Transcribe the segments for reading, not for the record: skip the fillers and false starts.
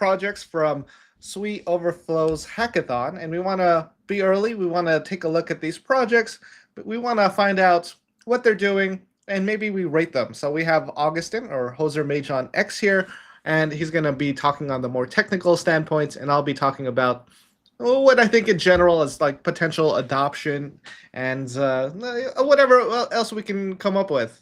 projects from Sui Overflow's Hackathon, and we want to be early. We want to take a look at these projects, but we want to find out what they're doing, and maybe we rate them. So we have Augustin or Hoser Main X here, and he's going to be talking on the more technical standpoints, and I'll be talking about what I think in general is like potential adoption and whatever else we can come up with.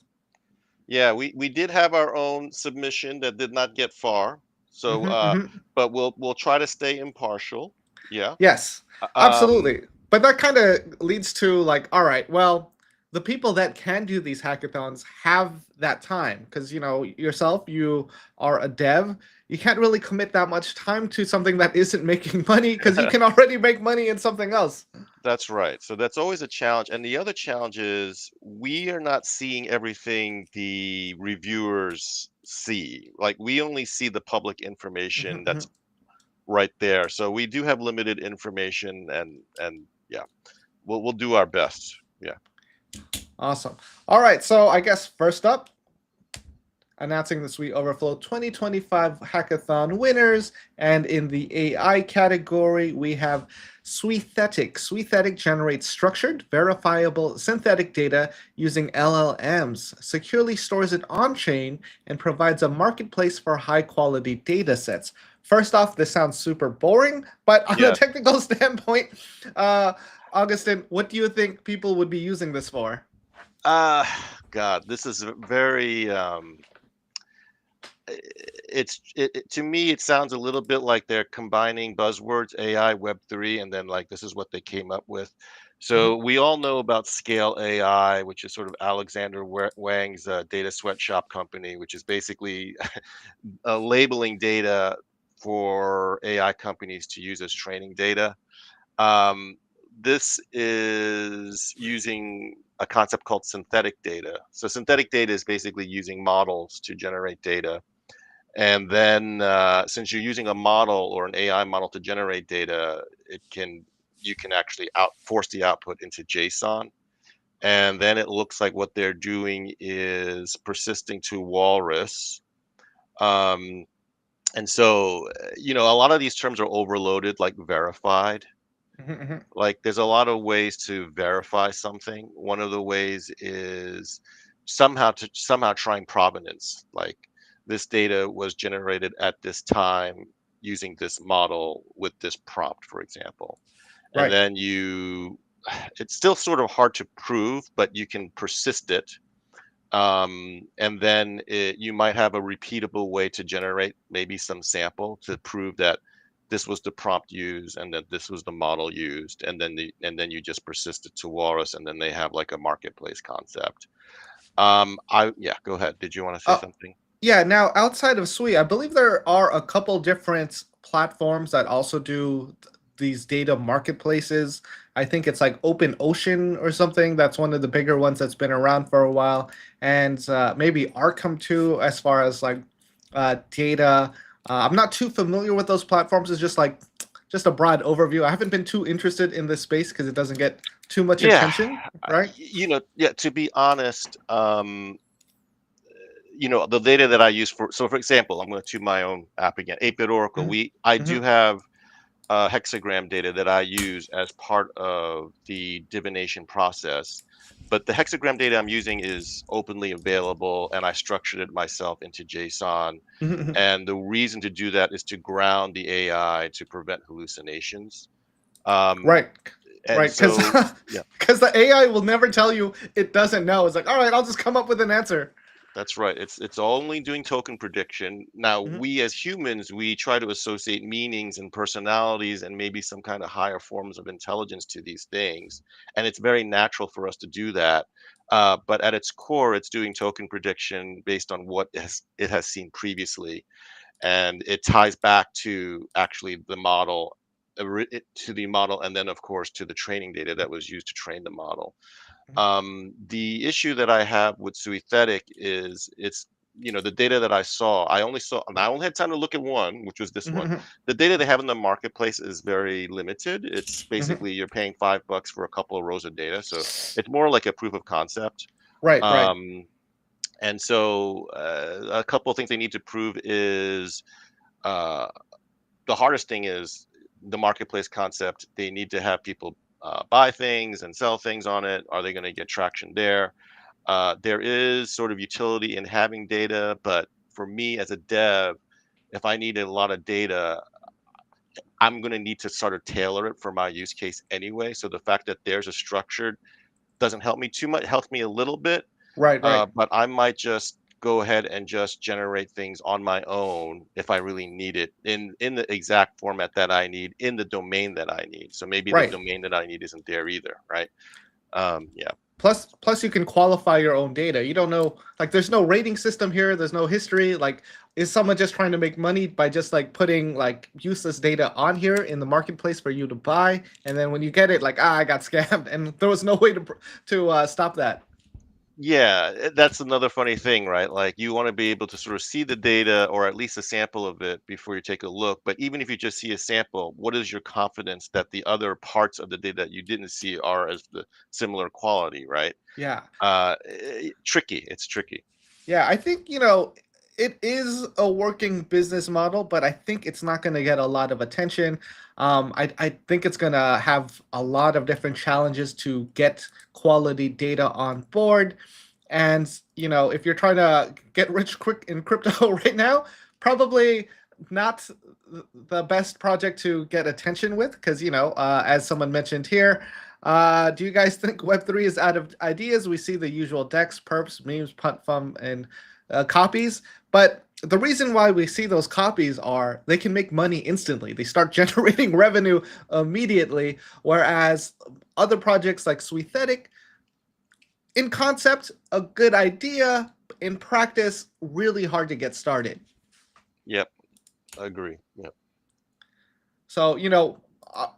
Yeah, we did have our own submission that did not get far. So, but we'll try to stay impartial. Yeah. Yes, Um, absolutely. But that kind of leads to like, all right, well, the people that can do these hackathons have that time because yourself, you are a dev. You can't really commit that much time to something that isn't making money because you can already make money in something else. that's right. So that's always a challenge. And the other challenge is we are not seeing everything the reviewers see. Like we only see the public information that's right there. So we do have limited information and yeah, we'll do our best. Yeah. Awesome. All right, so I guess first up, announcing the Sui Overflow 2025 Hackathon winners. And in the AI category, we have Suithetic. Suithetic generates structured, verifiable synthetic data using LLMs, securely stores it on chain, and provides a marketplace for high quality data sets. First off, this sounds super boring, but on a Yeah. technical standpoint, Augustin, what do you think people would be using this for? Uh God, this is very to me it sounds a little bit like they're combining buzzwords AI Web3 and then like this is what they came up with. So we all know about Scale AI, which is sort of Alexander Wang's data sweatshop company, which is basically labeling data for AI companies to use as training data. Um, this is using a concept called synthetic data. So synthetic data is basically using models to generate data. And then since you're using a model or an AI model to generate data, you can actually force the output into JSON. And then it looks like what they're doing is persisting to Walrus. Um, and so, a lot of these terms are overloaded, like verified. Like there's a lot of ways to verify something. One of the ways is somehow trying provenance. Like this data was generated at this time using this model with this prompt, for example. And Right. then it's still sort of hard to prove, but you can persist it. And then you might have a repeatable way to generate maybe some sample to prove that this was the prompt used and that this was the model used, and then you just persist it to Walrus, and then they have like a marketplace concept. Yeah, go ahead. Did you want to say Uh, something? Yeah, now outside of Sui, I believe there are a couple different platforms that also do these data marketplaces. I think it's like Open Ocean or something. That's one of the bigger ones that's been around for a while. And maybe Arkham too, as far as like data. I'm not too familiar with those platforms. It's just a broad overview. I haven't been too interested in this space because it doesn't get too much Yeah, attention, right? yeah. To be honest, the data that I use for example, I'm going to my own app again, 8-bit Oracle. Mhm, I do mhm. have hexagram data that I use as part of the divination process. But the hexagram data I'm using is openly available, and I structured it myself into JSON. And the reason to do that is to ground the AI to prevent hallucinations. Um, Right, and right, because so, yeah. because the AI will never tell you it doesn't know. It's like, all right, I'll just come up with an answer. That's right. It's only doing token prediction. Now, Mhm. we as humans, we try to associate meanings and personalities and maybe some kind of higher forms of intelligence to these things, and it's very natural for us to do that. But at its core, it's doing token prediction based on what it has seen previously, and it ties back to actually the model, to the model, and then of course to the training data that was used to train the model. The issue that I have with Suithetic is the data that and I only had time to look at one, which was this one. Mhm. The data they have in the marketplace is very limited. It's Mhm. basically you're paying $5 for a couple of rows of data. So it's more like a proof of concept. Right, right. Um, and so a couple of things they need to prove is uh, the hardest thing is the marketplace concept. They need to have people buy things and sell things on it. Are they going to get traction there? There is sort of utility in having data, but for me as a dev, if I need a lot of data, I'm going to need to sort of tailor it for my use case anyway. So the fact that there's a structured doesn't help me too much, helps me a little bit, Right, right. but I might just go ahead and just generate things on my own if I really need it in the exact format that I need in the domain that I need. So maybe the Right. domain that I need isn't there either, right? Yeah. Plus you can qualify your own data. You don't know, like, there's no rating system here. There's no history. Like, is someone just trying to make money by just like putting like useless data on here in the marketplace for you to buy? And then when you get it, like, I got scammed, and there was no way to stop that. Yeah, that's another funny thing, right? Like you want to be able to sort of see the data or at least a sample of it before you take a look. But even if you just see a sample, what is your confidence that the other parts of the data that you didn't see are as the similar quality, right? Yeah. Tricky. It's tricky. Yeah, I think, it is a working business model, but I think it's not going to get a lot of attention. I think it's going to have a lot of different challenges to get quality data on board. And, if you're trying to get rich quick in crypto right now, probably not the best project to get attention with, because, as someone mentioned here, do you guys think Web3 is out of ideas? We see the usual decks, perps, memes, punt, fun, and copies. But the reason why we see those copies are they can make money instantly. They start generating revenue immediately, whereas other projects like Suithetic, in concept, a good idea. In practice, really hard to get started. Yep, agree. Yep. So,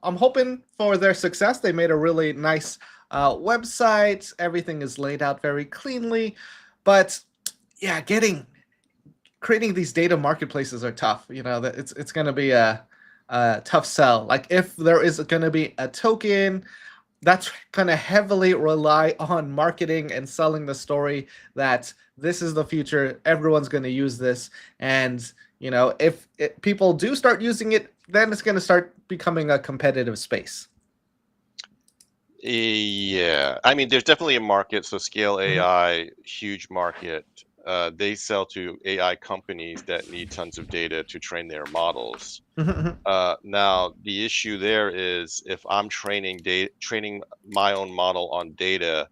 I'm hoping for their success. They made a really nice website. Everything is laid out very cleanly. But yeah, creating these data marketplaces are tough. That it's going to be a tough sell. Like, if there is going to be a token, that's going to heavily rely on marketing and selling the story that this is the future. Everyone's going to use this. And, if people do start using it, then it's going to start becoming a competitive space. Yeah, I mean, there's definitely a market. So Scale Mhm. AI, huge market. They sell to AI companies that need tons of data to train their models. Mhm. Now, the issue there is if I'm training my own model on data,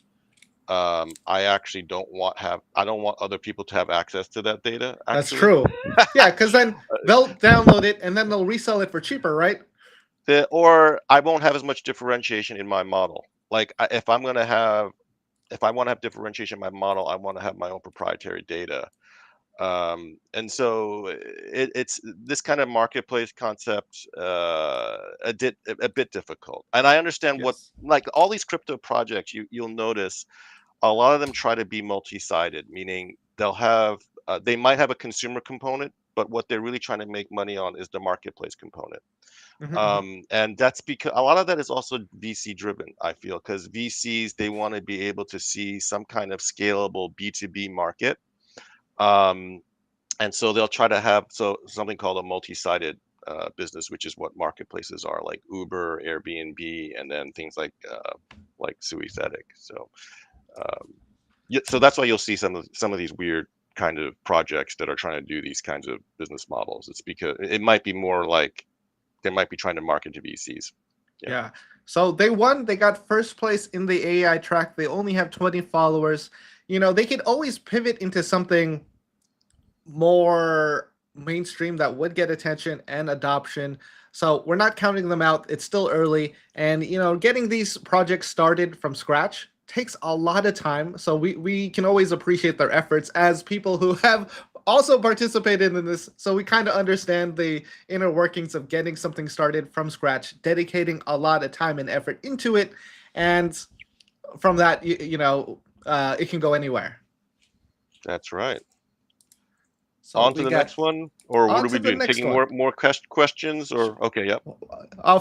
I actually I don't want other people to have access to that data, That's actually. true. Yeah, because then they'll download it and then they'll resell it for cheaper, right? Or I won't have as much differentiation in my model. Like if I want to have differentiation in my model, I want to have my own proprietary data. And so it's this kind of marketplace concept a bit difficult. And I understand what Yes. like all these crypto projects you'll notice a lot of them try to be multi-sided, meaning they might have a consumer component, but what they're really trying to make money on is the marketplace component. Mhm. And that's because a lot of that is also VC driven, I feel, because VCs they want to be able to see some kind of scalable B2B market. Um, and so they'll try to have something called a multi-sided business, which is what marketplaces are, like Uber, Airbnb, and then things like Suithetic. So yeah, so that's why you'll see some of these weird kind of projects that are trying to do these kinds of business models. It's because it might be more like they might be trying to market to VCs. Yeah. Yeah. So they won. They got first place in the AI track. They only have 20 followers. They could always pivot into something more mainstream that would get attention and adoption. So we're not counting them out. It's still early. And, getting these projects started from scratch takes a lot of time. So we can always appreciate their efforts as people who have also participated in this. So we kind of understand the inner workings of getting something started from scratch, dedicating a lot of time and effort into it. And from that, it can go anywhere. That's right. So On to we the got next one, or what on are we to the doing? next Taking one. more questions, or okay, yep.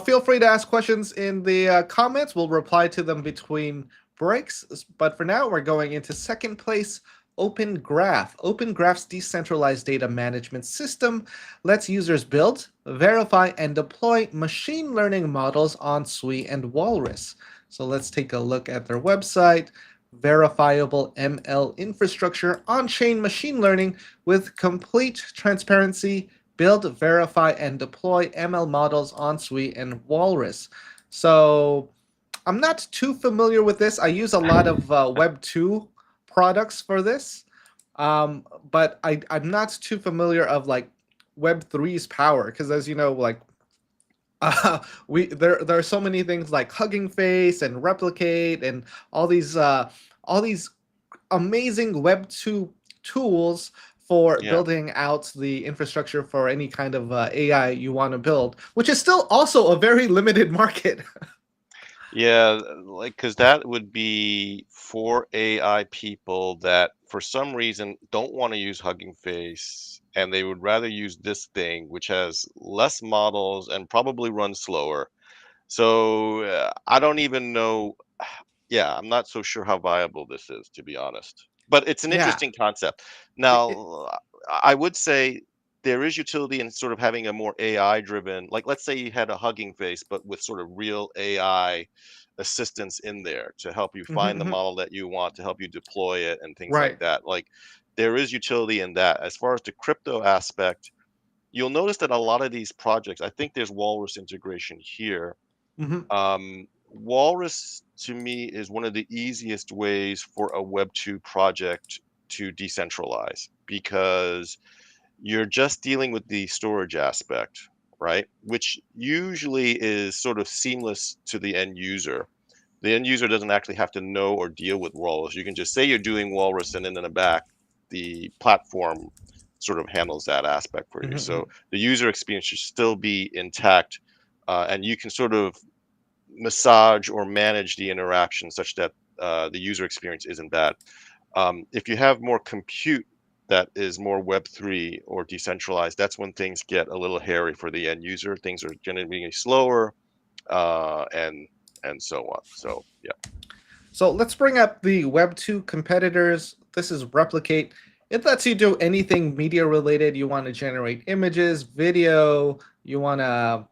Feel free to ask questions in the comments. We'll reply to them between breaks. But for now, we're going into second place. Open Graph. Open Graph's decentralized data management system lets users build, verify and deploy machine learning models on Sui and Walrus. So let's take a look at their website. Verifiable ML infrastructure on chain machine learning with complete transparency. Build, verify, and deploy ML models on Sui and Walrus. So I'm not too familiar with this. I use a lot of Web 2 products for this, but I'm not too familiar of like Web 3's power because, as you know, like we there are so many things like Hugging Face and Replicate and all these amazing Web 2 tools for Yeah. building out the infrastructure for any kind of AI you want to build, which is still also a very limited market. Yeah, like because that would be for AI people that for some reason don't want to use Hugging Face and they would rather use this thing, which has less models and probably runs slower. So I don't even know. Yeah, I'm not so sure how viable this is, to be honest. But it's an Yeah. interesting concept. It, Now, I would say there is utility in sort of having a more AI driven, like let's say you had a Hugging Face, but with sort of real AI assistance in there to help you mhm, find the mhm. model that you want, to help you deploy it and things like Right. that. Like there is utility in that. As far as the crypto aspect, you'll notice that a lot of these projects, I think there's Walrus integration here. Mhm, Walrus to me is one of the easiest ways for a Web 2 project to decentralize because you're just dealing with the storage aspect, right? Which usually is sort of seamless to the end user. The end user doesn't actually have to know or deal with Walrus. You can just say you're doing Walrus, and then in the back, the platform sort of handles that aspect for you. mhm, So mhm. the user experience should still be intact, and you can sort of massage or manage the interaction such that the user experience isn't bad. If you have more compute that is more Web3 or decentralized, that's when things get a little hairy for the end user. Things are generally slower, uh, and and so on. So yeah, So let's bring up the Web 2 competitors. This is Replicate. It lets you do anything media related. You want to generate images, video, you want to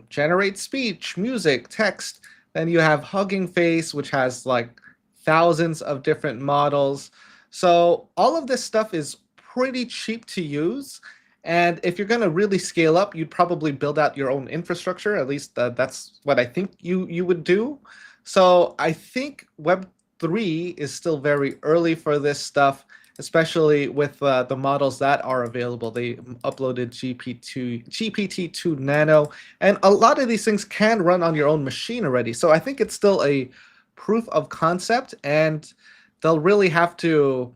generate speech, music, text. Then you have Hugging Face, which has like thousands of different models. So all of this stuff is pretty cheap to use. And if you're going to really scale up, you'd probably build out your own infrastructure. At least that's what I think you would do. So I think Web 3 is still very early for this stuff, especially with the models that are available. They uploaded GPT-2 Nano, and a lot of these things can run on your own machine already. So I think it's still a proof of concept, and they'll really have to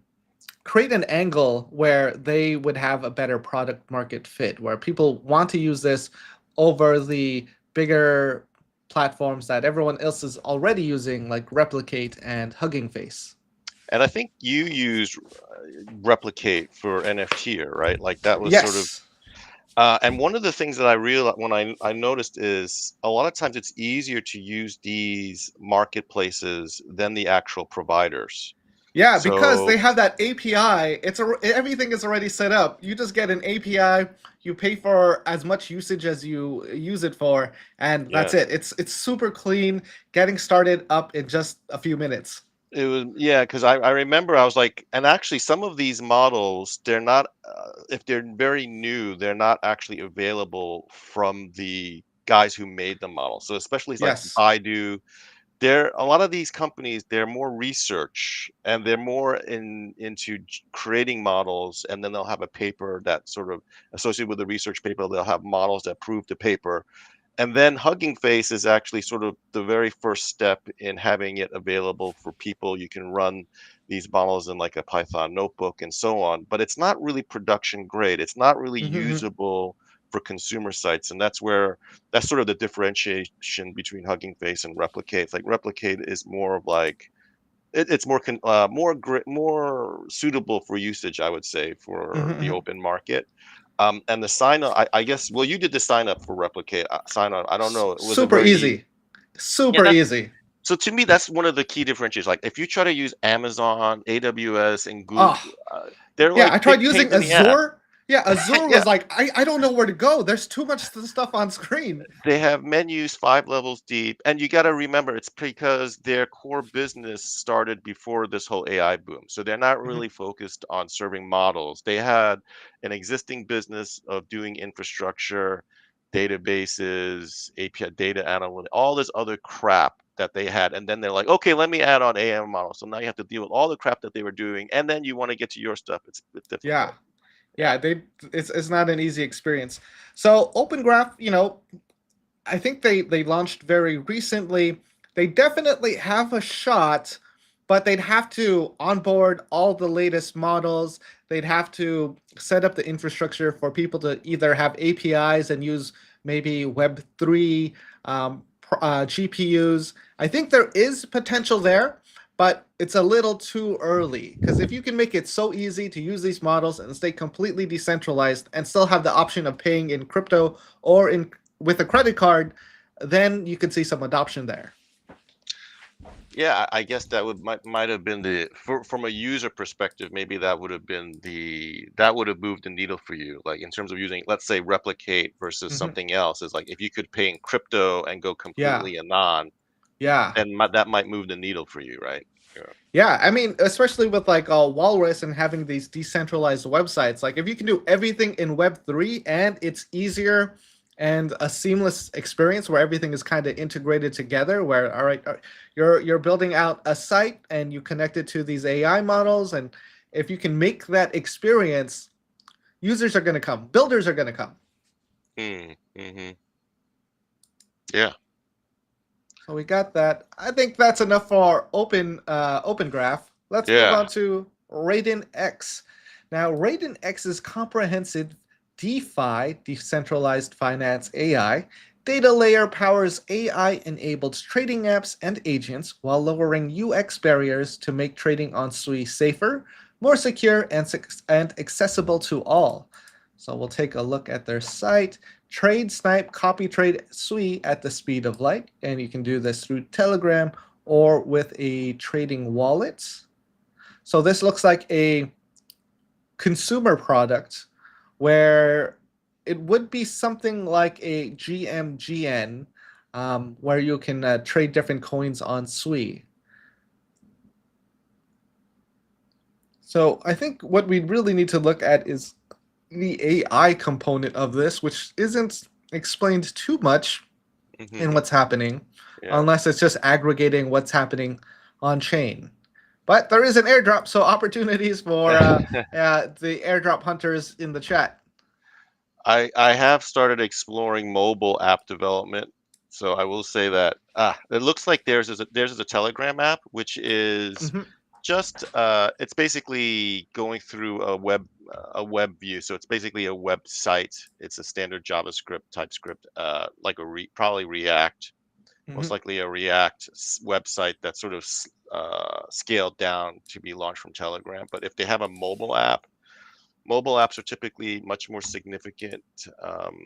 create an angle where they would have a better product market fit, where people want to use this over the bigger platforms that everyone else is already using, like Replicate and Hugging Face. and I think you used Replicate for NFT, right? Like that was sort of. Yes. And one of the things that I realized when I noticed is a lot of times it's easier to use these marketplaces than the actual providers. Yeah, because they So have that API. Everything is already set up. You just get an API. You pay for as much usage as you use it for, and that's yeah, it. It's super clean, getting started up in just a few minutes. it was yeah, because I remember I was like, and actually some of these models they're not if they're very new, they're not actually available from the guys who made the model. So especially like Yes. Baidu, they're a lot of these companies they're more research and they're more into creating models, and then they'll have a paper that sort of associated with the research paper they'll have models that prove the paper, and then Hugging Face is actually sort of the very first step in having it available for people. You can run these models in like a Python notebook and so on, but it's not really production grade. It's not really Mhm, usable for consumer sites, and that's sort of the differentiation between Hugging Face and Replicate. Like Replicate is more of like it's more suitable for usage, I would say, mhm, for the mhm. open market. And the sign up, I guess. Well, you did the sign up for Replicate sign up. I don't know. Was it Super very? easy. Yeah, Super easy. so to me, that's one of the key differentiators. Like if you try to use Amazon, AWS, and Google, Oh, they're yeah, I like tried big using pains in the ass. Azure. Yeah, Azure Yeah, was like, I don't know where to go. There's too much stuff on screen. they have menus 5 levels deep, and you got to remember it's because their core business started before this whole AI boom. So they're not Mhm. really focused on serving models. They had an existing business of doing infrastructure, databases, API, data analytics, all this other crap that they had. And then they're like, okay, let me add on AI models. So now you have to deal with all the crap that they were doing, and then you want to get to your stuff. It's a bit Yeah. difficult. Yeah. Yeah, it's not an easy experience. So Open Graph, I think they launched very recently. They definitely have a shot, but they'd have to onboard all the latest models. They'd have to set up the infrastructure for people to either have APIs and use maybe Web3 GPUs. I think there is potential there, but it's a little too early because if you can make it so easy to use these models and stay completely decentralized and still have the option of paying in crypto or in with a credit card, then you can see some adoption there. Yeah, I guess that might have been from a user perspective, maybe that would have moved the needle for you. Like in terms of using, let's say, replicate versus Hmm. something else, is like if you could pay in crypto and go Yeah, completely anon, yeah, then that might move the needle for you, right? Yeah. yeah. I mean, especially with like Walrus and having these decentralized websites. Like, if you can do everything in Web3 and it's easier and a seamless experience where everything is kind of integrated together, where all right, you're building out a site and you connect it to these AI models, and if you can make that experience, users are going to come, builders are going to come. Mm-hmm. Yeah. So we got that. I think that's enough for Open Graph. Let's move Yeah. on to Raiden X. Now, Raiden X's comprehensive DeFi, decentralized finance AI, data layer powers AI-enabled trading apps and agents while lowering UX barriers to make trading on Sui safer, more secure, and accessible to all. So we'll take a look at their site. Trade, snipe, copy trade Sui at the speed of light. And you can do this through Telegram or with a trading wallet. So this looks like a consumer product where it would be something like a GMGN, where you can trade different coins on Sui. So I think what we really need to look at is the AI component of this, which isn't explained too much in Hmm. what's happening, Yeah. unless it's just aggregating what's happening on chain. But there is an airdrop, so opportunities for the airdrop hunters in the chat. I have started exploring mobile app development. So I will say that it looks like theirs is a Telegram app, which is Hmm. just it's basically going through a web view. So it's basically a website. It's a standard JavaScript, TypeScript, like probably React, most Hmm. likely a React website that's sort of scaled down to be launched from Telegram. But if they have a mobile apps are typically much more significant um,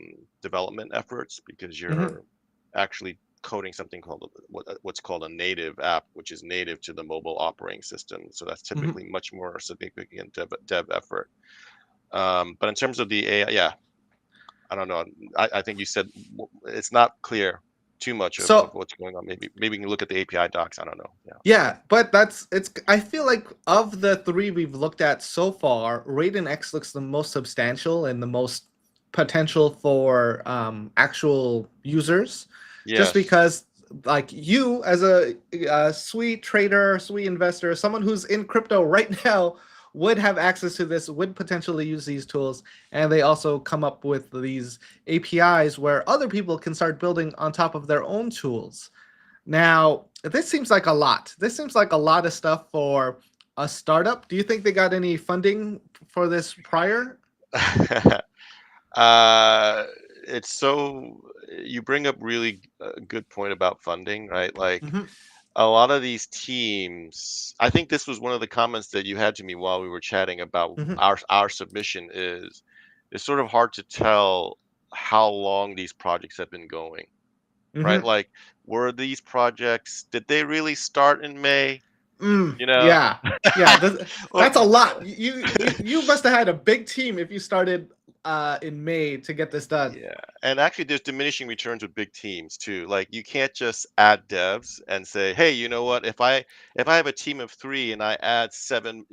development efforts because Hmm. you're actually coding something called what's called a native app, which is native to the mobile operating system. So that's Hmm. typically much more significant dev effort. But in terms of the AI, yeah, I don't know. I think you said it's not clear too much of So what's going on. Maybe you can look at the API docs. I don't know. Yeah. yeah, but it's. I feel like of the three we've looked at so far, Raiden X looks the most substantial and the most potential for actual users, just Yes. because like you as a sweet trader, sweet investor, someone who's in crypto right now would have access to this, would potentially use these tools, and they also come up with these APIs where other people can start building on top of their own tools. Now, this seems like a lot. This seems like a lot of stuff for a startup. Do you think they got any funding for this prior? Uh, it's so you bring up really a good point about funding, right? Like Hmm. a lot of these teams, I think this was one of the comments that you had to me while we were chatting about Hmm. our submission is it's sort of hard to tell how long these projects have been going, right? Hmm. Like were these projects, did they really start in May? You know, Yeah, yeah. or That's a lot. You must have had a big team if you started in May to get this done. yeah, and actually, there's diminishing returns with big teams too. Like you can't just add devs and say, "Hey, you know what? If I have a team of three and I add seven,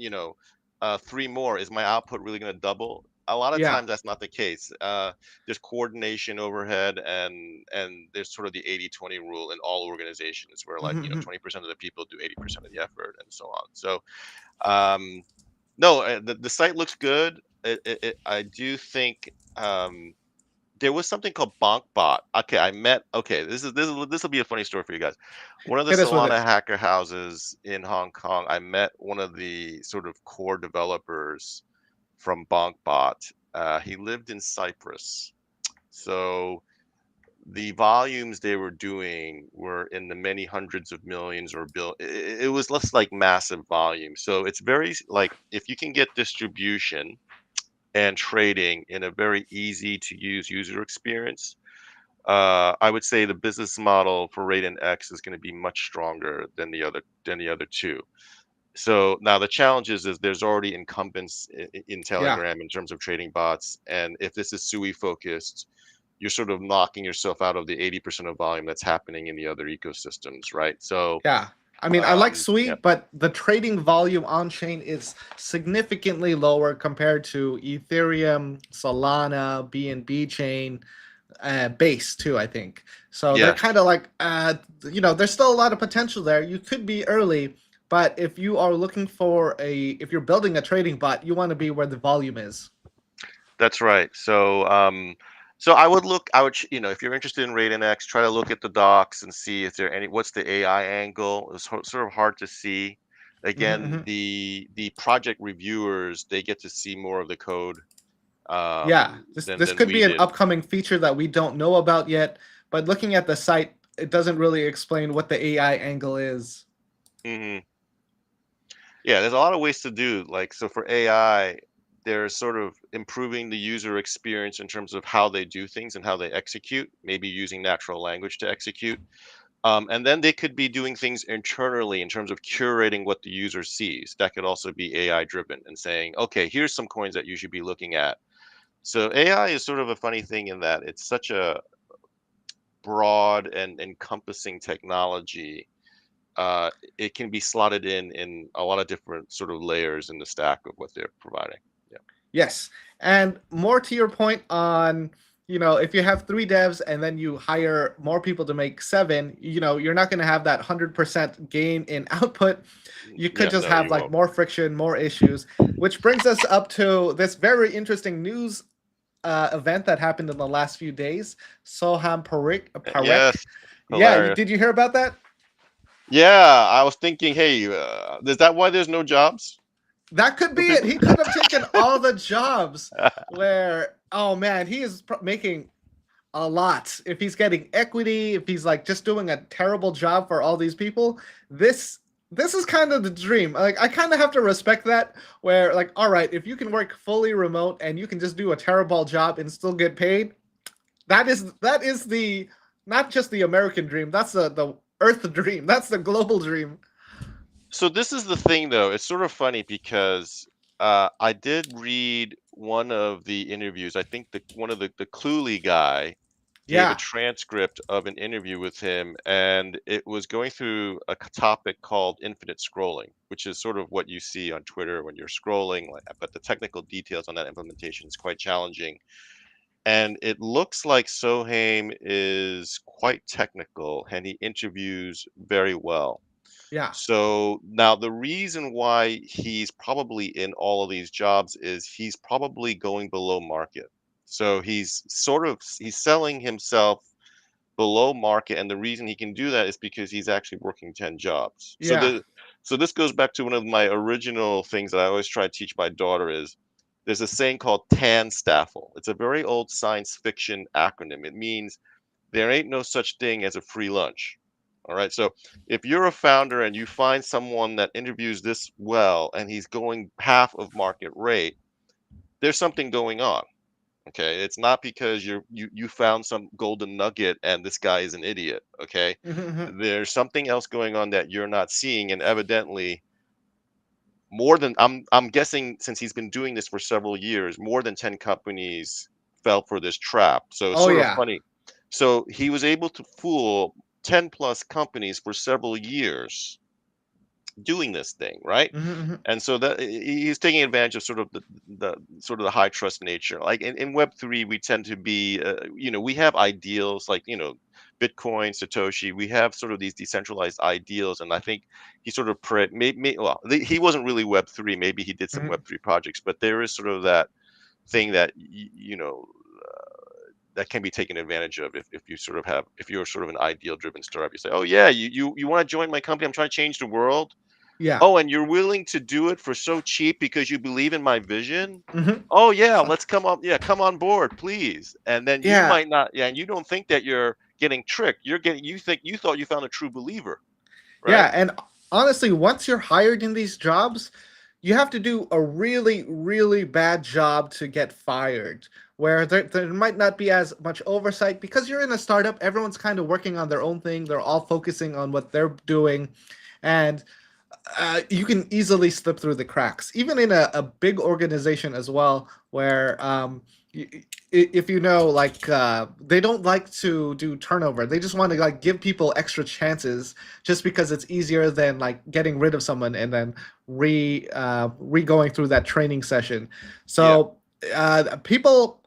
three more, is my output really going to double?" A lot of Yeah. times that's not the case. There's coordination overhead, and there's sort of the 80-20 rule in all organizations, where like Mhm. 20% of the people do 80% of the effort, and so on. So um, no, the site looks good. I do think. There was something called BonkBot. Okay, Okay, this will be a funny story for you guys. One of the Hit us with Solana it. hacker houses in Hong Kong, I met one of the sort of core developers from BonkBot. He lived in Cyprus, so the volumes they were doing were in the many hundreds of millions or it was less like massive volume. So it's very like if you can get distribution and trading in a very easy to use user experience, I would say the business model for Raiden X is going to be much stronger than the other two. So now the challenge is there's already incumbents in Yeah. Telegram in terms of trading bots, and if this is Sui focused, you're sort of knocking yourself out of the 80% of volume that's happening in the other ecosystems, right? So Yeah. I mean, I like Sui, yeah, but the trading volume on chain is significantly lower compared to Ethereum, Solana, BNB chain, Base too. I think so. They're yeah, kind of like, there's still a lot of potential there. You could be early, but if you are looking for if you're building a trading bot, you want to be where the volume is. that's right. So I would, if you're interested in Raiden X, try to look at the docs and see if there what's the AI angle. It's sort of hard to see. Again, Hmm. the project reviewers, they get to see more of the code Yeah, this than could we be an did. upcoming feature that we don't know about yet. But looking at the site, it doesn't really explain what the AI angle is. Hmm. Yeah, there's a lot of ways to do. Like, so for AI, they're sort of improving the user experience in terms of how they do things and how they execute, maybe using natural language to execute. And then they could be doing things internally in terms of curating what the user sees. That could also be AI driven and saying, okay, here's some coins that you should be looking at. So AI is sort of a funny thing in that it's such a broad and encompassing technology. uh, it can be slotted in a lot of different sort of layers in the stack of what they're providing. Yeah. Yes. And more to your point on, if you have three devs and then you hire more people to make seven, you're not going to have that 100% gain in output. You could Yeah, just no, have you like won't. more friction, more issues, which brings us up to this very interesting news event that happened in the last few days. Soham Parek. Yes, Yeah, hilarious. did you hear about that? Yeah, I was thinking, hey, is that why there's no jobs That could for be it. people? He could have taken all the jobs where, oh man, he is making a lot. If he's getting equity, if he's like just doing a terrible job for all these people, this is kind of the dream. Like I kind of have to respect that where like all right, if you can work fully remote and you can just do a terrible job and still get paid, that is the not just the American dream, that's the earth dream. That's the global dream. So this is the thing, though. It's sort of funny because I did read one of the interviews. I think one of the Cluely guy gave a Yeah. transcript of an interview with him, and it was going through a topic called infinite scrolling, which is sort of what you see on Twitter when you're scrolling. But the technical details on that implementation is quite challenging. And it looks like Sohaim is quite technical, and he interviews very well. Yeah. So now the reason why he's probably in all of these jobs is he's probably going below market. So he's selling himself below market, and the reason he can do that is because he's actually working 10 jobs. Yeah. So this goes back to one of my original things that I always try to teach my daughter is there's a saying called TAN staffle. It's a very old science fiction acronym. It means there ain't no such thing as a free lunch. All right. So if you're a founder and you find someone that interviews this well and he's going half of market rate, there's something going on. Okay, it's not because you found some golden nugget and this guy is an idiot. Okay, Mhm. there's something else going on that you're not seeing, and evidently more than I'm guessing since he's been doing this for several years, more than 10 companies fell for this trap. So it's Oh sort of yeah. funny. So he was able to fool 10 plus companies for several years doing this thing, right? Mhm. And so that he's taking advantage of sort of the sort of the high trust nature. Like in Web3, we tend to be, we have ideals like, Bitcoin, Satoshi. We have sort of these decentralized ideals, and I think he sort of well, he wasn't really Web3. Maybe he did some Mhm. Web3 projects, but there is sort of that thing that that can be taken advantage of if you sort of have if you're sort of an ideal driven startup. You say, oh yeah, you want to join my company? I'm trying to change the world. Yeah. Oh, and you're willing to do it for so cheap because you believe in my vision? Mhm. Oh yeah, So, let's come on. Yeah, come on board, please. And then you yeah. might not. Yeah, and you don't think that you're getting tricked. You thought you found a true believer, Yeah, right? and honestly, once you're hired in these jobs, you have to do a really, really bad job to get fired, where there might not be as much oversight because you're in a startup. Everyone's kind of working on their own thing. They're all focusing on what they're doing. And you can easily slip through the cracks, even in a big organization as well, where if you know, like they don't like to do turnover. They just want to like give people extra chances, just because it's easier than like getting rid of someone and then re going through that training session. Yeah. So people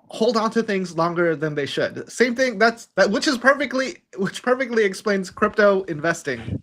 hold on to things longer than they should. Same thing. Which perfectly explains crypto investing.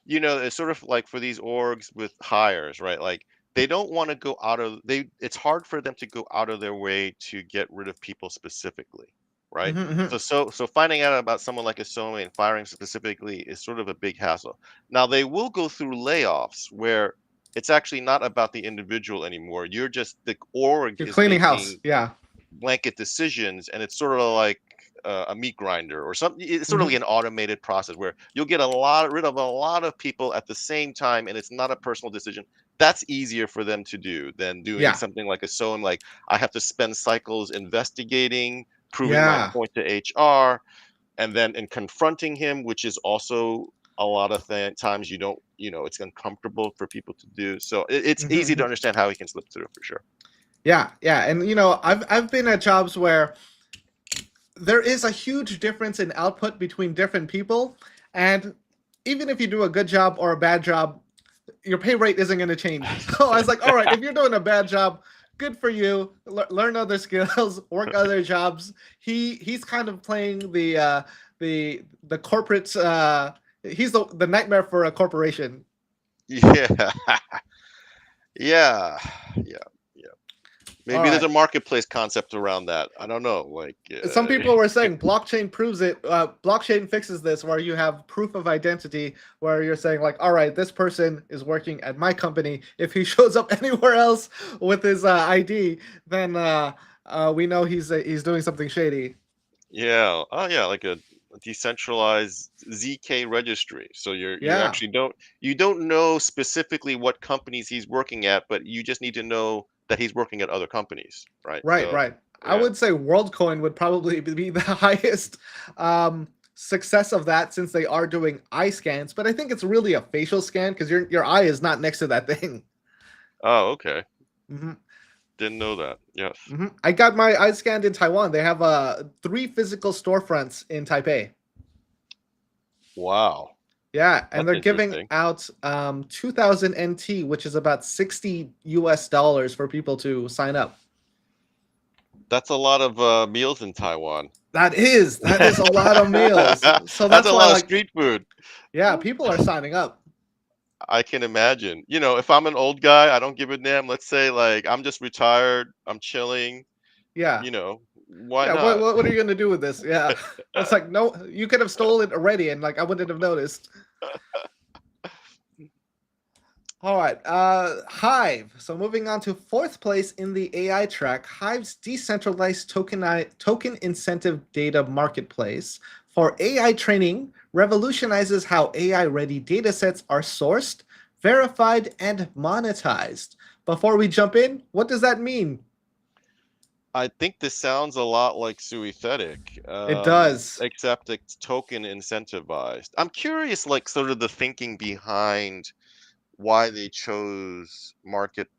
It's sort of like for these orgs with hires, right? Like they don't want to go out of they it's hard for them to go out of their way to get rid of people specifically, right? Mhm, mhm. So finding out about someone like a Sony and firing specifically is sort of a big hassle. Now they will go through layoffs where it's actually not about the individual anymore. You're just the org You're is cleaning house. making Yeah. blanket decisions, and it's sort of like a meat grinder or something. It's sort of like Mhm. an automated process where you'll get rid of a lot of people at the same time, and it's not a personal decision. That's easier for them to do than doing Yeah. something like a SOAM. Like I have to spend cycles investigating, proving my Yeah. point to HR, and then in confronting him, which is also a lot of times you don't, it's uncomfortable for people to do. So it's Mhm, easy to mhm. understand how he can slip through for sure. Yeah. Yeah. And I've been at jobs where there is a huge difference in output between different people, and even if you do a good job or a bad job, your pay rate isn't going to change. So I was like, all right, if you're doing a bad job, good for you. Learn other skills, work other jobs. He's kind of playing the corporate. He's the nightmare for a corporation. Yeah. Yeah, yeah, yeah. All Maybe there's right. a marketplace concept around that. I don't know. Like, Some people were saying blockchain proves it. Blockchain fixes this, where you have proof of identity, where you're saying like, all right, this person is working at my company. If he shows up anywhere else with his ID, then we know he's doing something shady. yeah, oh yeah, like a decentralized ZK registry. So you Yeah. actually don't know specifically what companies he's working at, but you just need to know that he's working at other companies, right? Right, So right. I yeah. would say WorldCoin would probably be the highest success of that, since they are doing eye scans. But I think it's really a facial scan because your eye is not next to that thing. Oh, okay. Hmm. Didn't know that. Yes. I got my eye scanned in Taiwan. They have 3 physical storefronts in Taipei. Wow. Yeah, and That's they're giving interesting. out 2,000 NT, which is about $60 for people to sign up. That's a lot of meals in Taiwan. That is a lot of meals. So That's that's a why, lot of like, street food. yeah, people are signing up. I can imagine. If I'm an old guy, I don't give a damn. Let's say like I'm just retired, I'm chilling, Yeah. why Yeah, not? what are you gonna do with this? Yeah. It's like, no, you could have stolen it already and like I wouldn't have noticed. All right. Hive. So moving on to fourth place in the AI track, Hive's decentralized token incentive data marketplace for AI training revolutionizes how AI-ready datasets are sourced, verified, and monetized. Before we jump in, what does that mean? I think this sounds a lot like Suithetic, It does. except it's token incentivized. I'm curious, like, sort of the thinking behind why they chose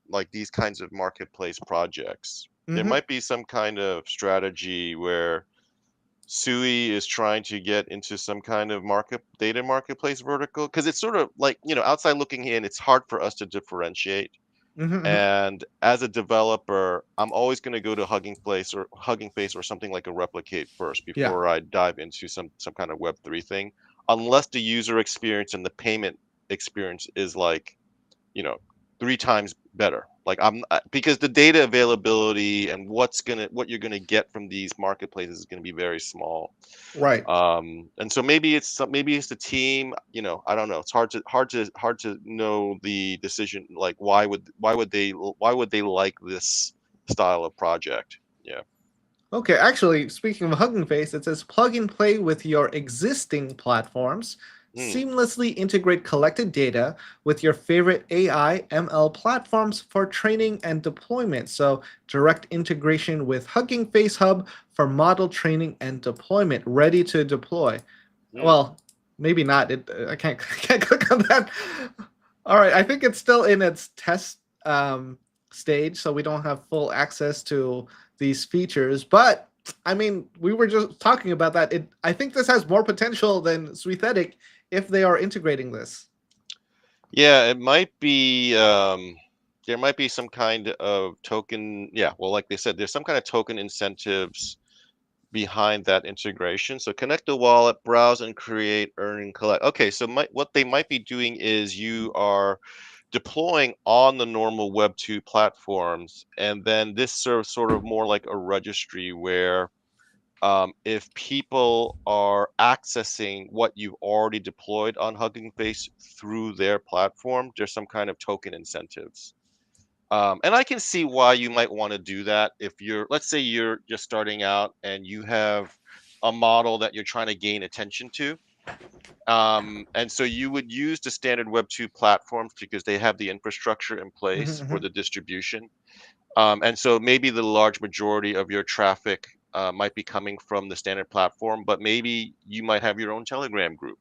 like these kinds of marketplace projects. There Hmm. might be some kind of strategy where Sui is trying to get into some kind of data marketplace vertical because it's sort of like, outside looking in, it's hard for us to differentiate. Hmm. And as a developer, I'm always going to go to Hugging Face or something like a Replicate first Yeah. before I dive into some kind of Web3 thing, unless the user experience and the payment experience is like, you know, 3 times better. Like because the data availability and what you're gonna get from these marketplaces is gonna be very small. Right. And so maybe it's the team, I don't know. It's hard to know the decision. Like why would they like this style of project? Yeah. Okay, actually, speaking of Hugging Face, it says plug and play with your existing platforms, Hmm. seamlessly integrate collected data with your favorite AI ML platforms for training and deployment. So, direct integration with Hugging Face Hub for model training and deployment, ready to deploy. Hmm. Well, maybe not. I can't, can't click on that. All right, I think it's still in its test stage, so we don't have full access to these features. But I mean, we were just talking about that. I think this has more potential than Suithetic if they are integrating this. Yeah, it might be. There might be some kind of token. Yeah, well, like they said, there's some kind of token incentives behind that integration. So connect the wallet, browse and create, earn and collect. Okay, so what they might be doing is you are deploying on the normal Web2 platforms, and then this serves sort of more like a registry where if people are accessing what you've already deployed on Hugging Face through their platform, there's some kind of token incentives. And I can see why you might want to do that if let's say you're just starting out and you have a model that you're trying to gain attention to. And so you would use the standard Web2 platforms because they have the infrastructure in place for Hmm. the distribution. And so maybe the large majority of your traffic might be coming from the standard platform, but maybe you might have your own Telegram group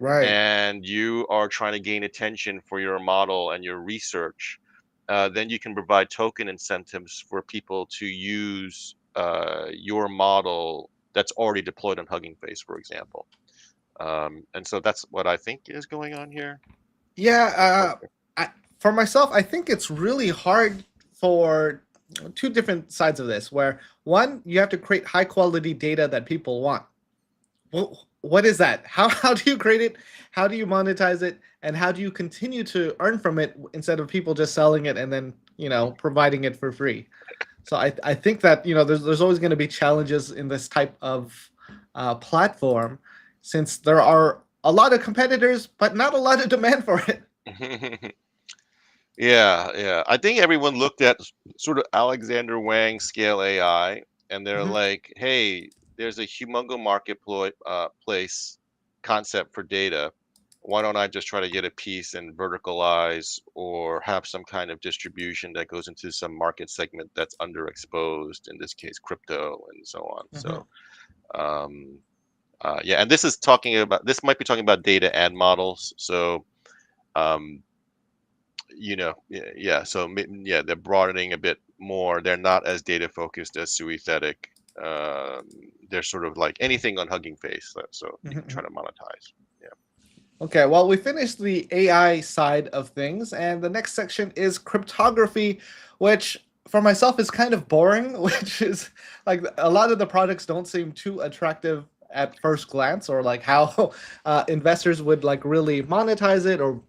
Right. and you are trying to gain attention for your model and your research. Then you can provide token incentives for people to use your model that's already deployed on Hugging Face, for example. And so that's what I think is going on here. Yeah. For myself, I think it's really hard for two different sides of this. Where one, you have to create high quality data that people want. What is that? How do you create it? How do you monetize it? And how do you continue to earn from it instead of people just selling it and then providing it for free? So I think that there's always going to be challenges in this type of platform, since there are a lot of competitors but not a lot of demand for it. Yeah, yeah. I think everyone looked at sort of Alexander Wang scale AI, and they're Hmm. like, "Hey, there's a humongo marketplace place concept for data. Why don't I just try to get a piece and verticalize or have some kind of distribution that goes into some market segment that's underexposed, in this case, crypto and so on." Hmm. So, um, yeah, and this might be talking about data and models. So, um, yeah, so yeah, they're broadening a bit more. They're not as data focused as Suithetic. Um, they're sort of like anything on Hugging Face, so you can try Hmm. to monetize. Yeah. Okay, well, we finished the AI side of things, and the next section is cryptography, which for myself is kind of boring, which is like a lot of the products don't seem too attractive at first glance, or like how investors would like really monetize it or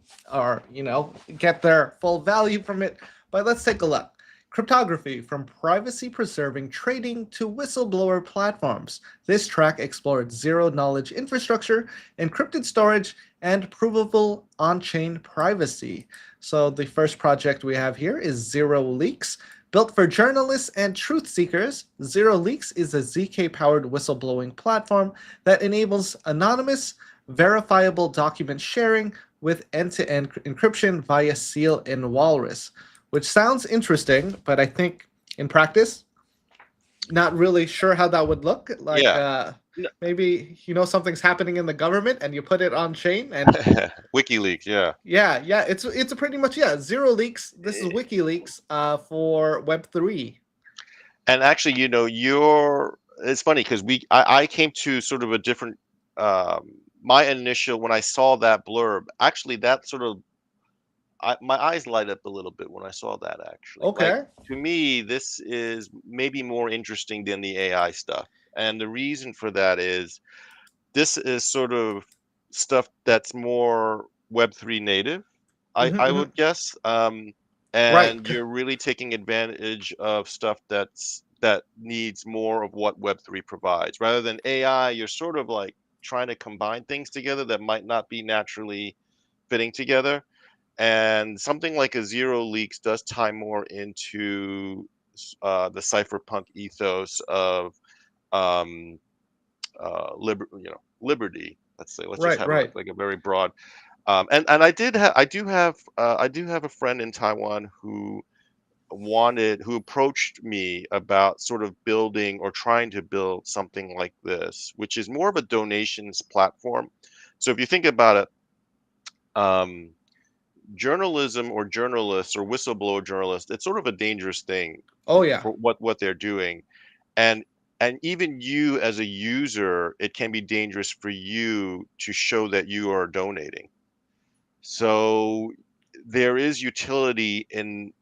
get their full value from it. But let's take a look. Cryptography, from privacy preserving trading to whistleblower platforms. This track explored zero knowledge infrastructure, encrypted storage, and provable on-chain privacy. So the first project we have here is Zero Leaks. Built for journalists and truth seekers, Zero Leaks is a ZK-powered whistleblowing platform that enables anonymous, verifiable document sharing with end-to-end encryption via Seal and Walrus, which sounds interesting, but I think in practice, Not really sure how that would look like. Yeah. No. Maybe something's happening in the government and you put it on chain and WikiLeaks, yeah. yeah, it's a pretty much zero leaks. This is WikiLeaks for Web3. And actually, it's funny because I came to sort of a different my initial when I saw that blurb, actually that sort of my eyes light up a little bit when I saw that actually. Like Okay. to me, this is maybe more interesting than the AI stuff. And the reason for that is this is sort of stuff that's more Web3 native, I Hmm. would guess. Right. And you're really taking advantage of stuff that needs more of what Web3 provides. Rather than AI, you're sort of like trying to combine things together that might not be naturally fitting together. And something like a zero leaks does tie more into the cypherpunk ethos of um, liberty. Let's say, let's just Right. have Right. like a very broad. And I do have a friend in Taiwan who approached me about sort of building or trying to build something like this, which is more of a donations platform. So if you think about it, um, journalism or journalists or whistleblower journalists, it's sort of a dangerous thing Oh yeah. for what they're doing. And even you as a user, it can be dangerous for you to show that you are donating. So there is utility in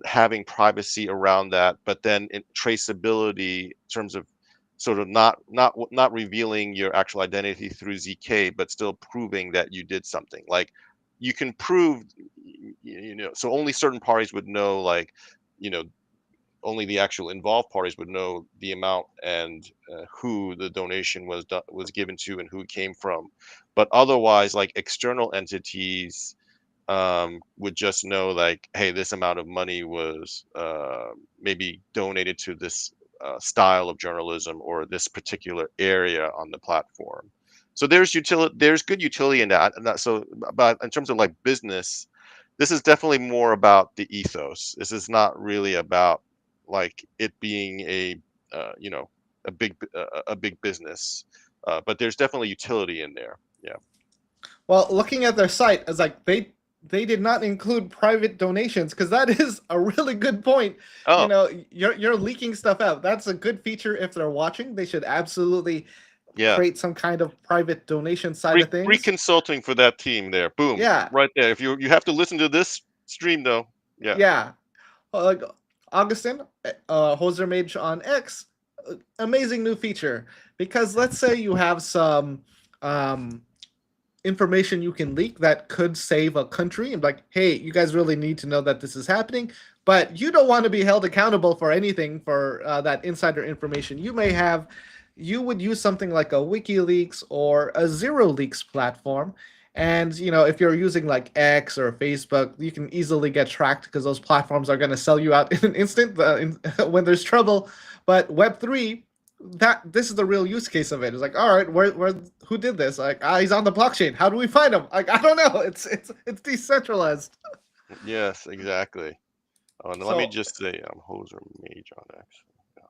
having privacy around that, but then in traceability in terms of sort of not revealing your actual identity through ZK, but still proving that you did something. Like you can prove, so only certain parties would know, like, you know, only the actual involved parties would know the amount and who the donation was given to and who it came from. But otherwise, like external entities would just know, like, hey, this amount of money was maybe donated to this style of journalism or this particular area on the platform. So there's good utility in that. So, but in terms of like business, this is definitely more about the ethos. This is not really about like it being you know a big business, but there's definitely utility in there. Yeah. Well, looking at their site, it's like they did not include private donations because that is a really good point. Oh, You're leaking stuff out. That's a good feature if they're watching. They should absolutely yeah. create some kind of private donation side Free of free things. consulting for that team there. Boom, Yeah, right there. If you have to listen to this stream though. Yeah. yeah. Like Augustin, Hoser Mage on X, amazing new feature. Because let's say you have some um, information you can leak that could save a country, and like, hey, you guys really need to know that this is happening, but you don't want to be held accountable for anything for that insider information you may have. You would use something like a WikiLeaks or a Zero Leaks platform. And if you're using like X or Facebook, you can easily get tracked because those platforms are going to sell you out in an instant when there's trouble. But Web3, this is the real use case of it. It's like, all right, where who did this? Like, he's on the blockchain. How do we find him? Like, I don't know. It's decentralized. Yes, exactly. Oh, and let me So just say, Hoser Mage on X. Yeah.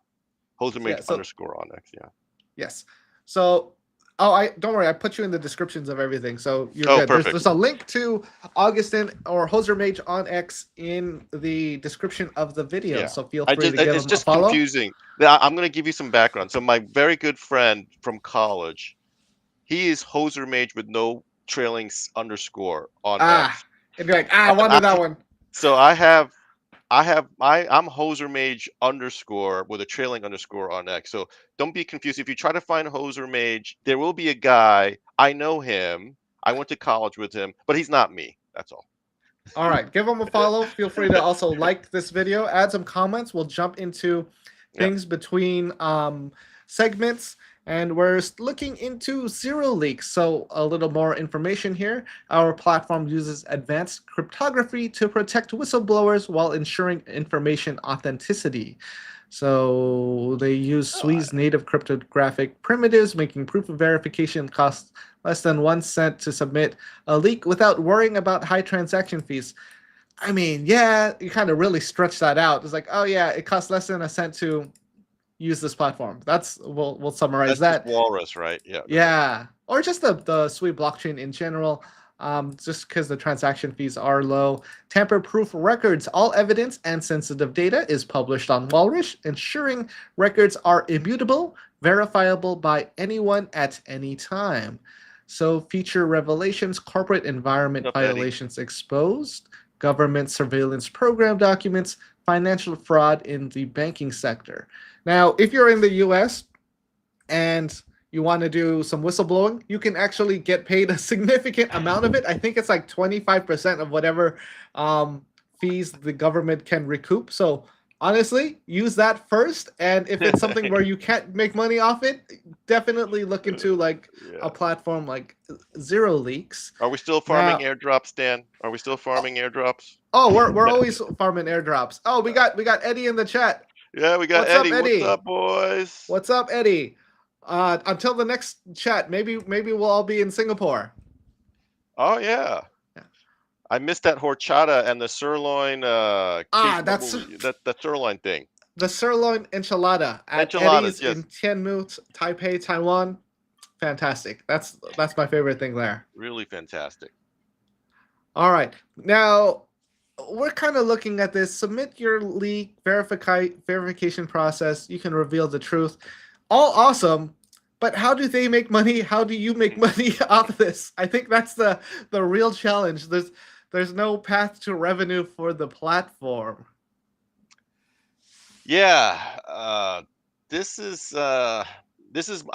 Hoser yeah, Mage so underscore on X. Yeah. yes. So, oh, I don't worry. I put you in the descriptions of everything, so you're Oh, good. There's perfect. there's a link to Augustin or Hoser Mage on X in the description of the video. Yeah. So feel free to give It's him a just follow. confusing. I'm gonna give you some background. So my very good friend from college, he is Hoser Mage with no trailing underscore on Ah, X. and you're like, I I, wanted that one. so I'm Hoser Mage underscore with a trailing underscore on X. So don't be confused. If you try to find Hoser Mage, there will be a guy. I know him. I went to college with him, but he's not me. That's all. All right, give them a follow. Feel free to also like this video, add some comments. We'll jump into Yeah. things between segments, and we're looking into zero leaks. So a little more information here. Our platform uses advanced cryptography to protect whistleblowers while ensuring information authenticity. So they use Oh, Sui's native cryptographic primitives, making proof of verification cost less than 1 cent to submit a leak without worrying about high transaction fees. I mean, yeah, you kind of really stretch that out. It's like, oh yeah, it costs less than a cent to use this platform. We'll summarize That's just that. Walrus, right? Yeah. Yeah, or just the Sui blockchain in general. Just because the transaction fees are low. Tamper-proof records. All evidence and sensitive data is published on Walrus, ensuring records are immutable, verifiable by anyone at any time. So feature revelations, corporate environment What's up, Eddie? violations exposed, government surveillance program documents, financial fraud in the banking sector. Now, if you're in the US and you want to do some whistleblowing, you can actually get paid a significant amount of it. I think it's like 25% of whatever fees the government can recoup. So honestly, use that first. And if it's something where you can't make money off it, definitely look into like a platform like Zero Leaks. Are we still farming airdrops, Dan? Are we still farming airdrops? Oh, we're always farming airdrops. Oh, we got Eddie in the chat. Yeah, we got Eddie. What's up, boys? What's up, Eddie? Until the next chat, maybe we'll all be in Singapore. Oh yeah. I missed that horchata and the sirloin. That's the sirloin thing. The sirloin enchilada at Eddie's in Tianmu, Taipei, Taiwan. Fantastic. That's my favorite thing there. Really fantastic. All right, now we're kind of looking at this. Submit your leak verification process. You can reveal the truth. All awesome. But how do they make money? How do you make money off of this? I think that's the real challenge. There's no path to revenue for the platform. Yeah, this is I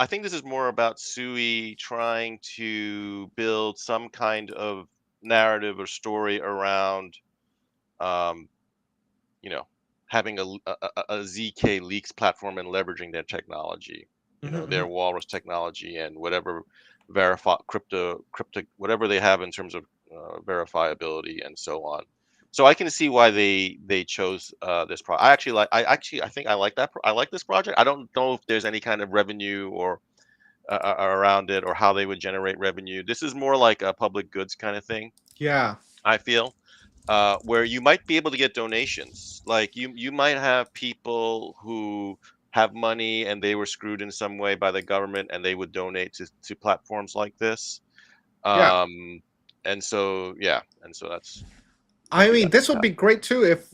think this is more about Sui trying to build some kind of narrative or story around, having a ZK leaks platform and leveraging their technology. Their Walrus technology and whatever crypto whatever they have in terms of verifiability and so on. So I can see why they chose this project. I think I like that. I like this project. I don't know if there's any kind of revenue or around it or how they would generate revenue. This is more like a public goods kind of thing. Yeah, I feel where you might be able to get donations. Like you might have people who have money and they were screwed in some way by the government and they would donate to platforms like this. And so that's. I mean, this would be great too if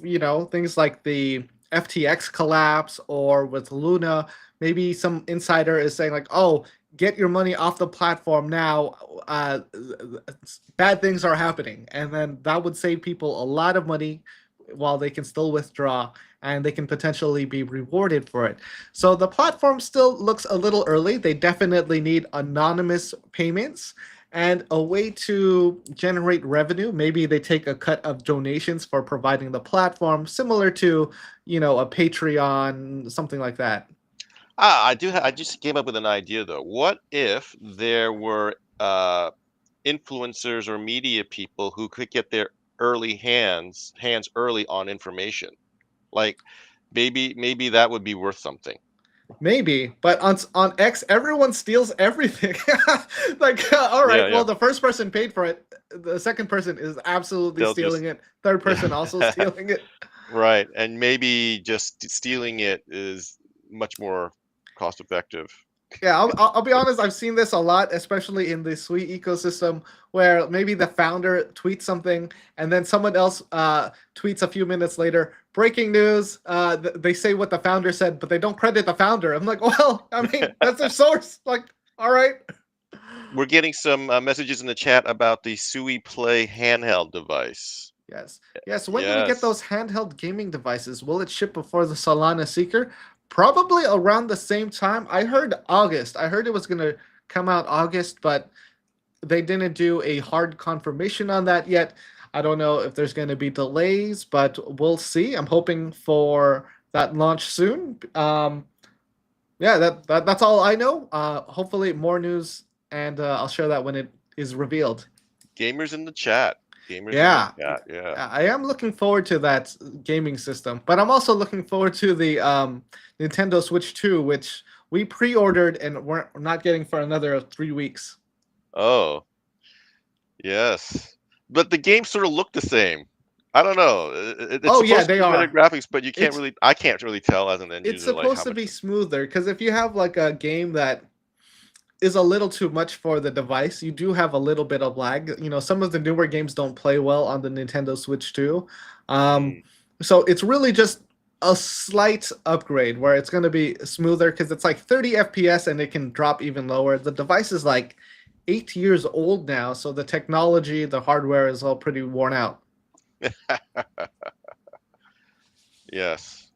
things like the FTX collapse or with Luna, maybe some insider is saying like, oh, get your money off the platform now. Bad things are happening, and then that would save people a lot of money while they can still withdraw and they can potentially be rewarded for it. So the platform still looks a little early. They definitely need anonymous payments and a way to generate revenue. Maybe they take a cut of donations for providing the platform, similar to, a Patreon, something like that. I just came up with an idea though. What if there were influencers or media people who could get their hands early on information? Like maybe that would be worth something. Maybe, but on X, everyone steals everything. Like, all right, well, the first person paid for it. The second person is absolutely stealing it. Third person also stealing it. Right, and maybe just stealing it is much more cost effective. Yeah, I'll be honest. I've seen this a lot, especially in the Sui ecosystem, where maybe the founder tweets something and then someone else tweets a few minutes later, breaking news. They say what the founder said, but they don't credit the founder. I'm like, well, I mean, that's their source. Like, all right. We're getting some messages in the chat about the Sui Play handheld device. Yes. When do we get those handheld gaming devices? Will it ship before the Solana Seeker? Probably around the same time. I heard August. I heard it was going to come out August, but they didn't do a hard confirmation on that yet. I don't know if there's going to be delays, but we'll see. I'm hoping for that launch soon. That's all I know. Hopefully more news, and I'll share that when it is revealed. Gamers in the chat. Yeah, I am looking forward to that gaming system, but I'm also looking forward to the Nintendo Switch 2, which we pre-ordered and we're not getting for another 3 weeks. Oh, yes, but the games sort of look the same. I don't know. It's Oh yeah, supposed to they be better are. graphics, but you can't It's really. I can't really tell as an end it's user like how supposed to much. be smoother because if you have like a game that is a little too much for the device, you do have a little bit of lag. You know, some of the newer games don't play well on the Nintendo Switch too. Um, Mm, so it's really just a slight upgrade where it's going to be smoother because it's like 30 FPS and it can drop even lower. The device is like 8 years old now, so the technology, the hardware is all pretty worn out. yes.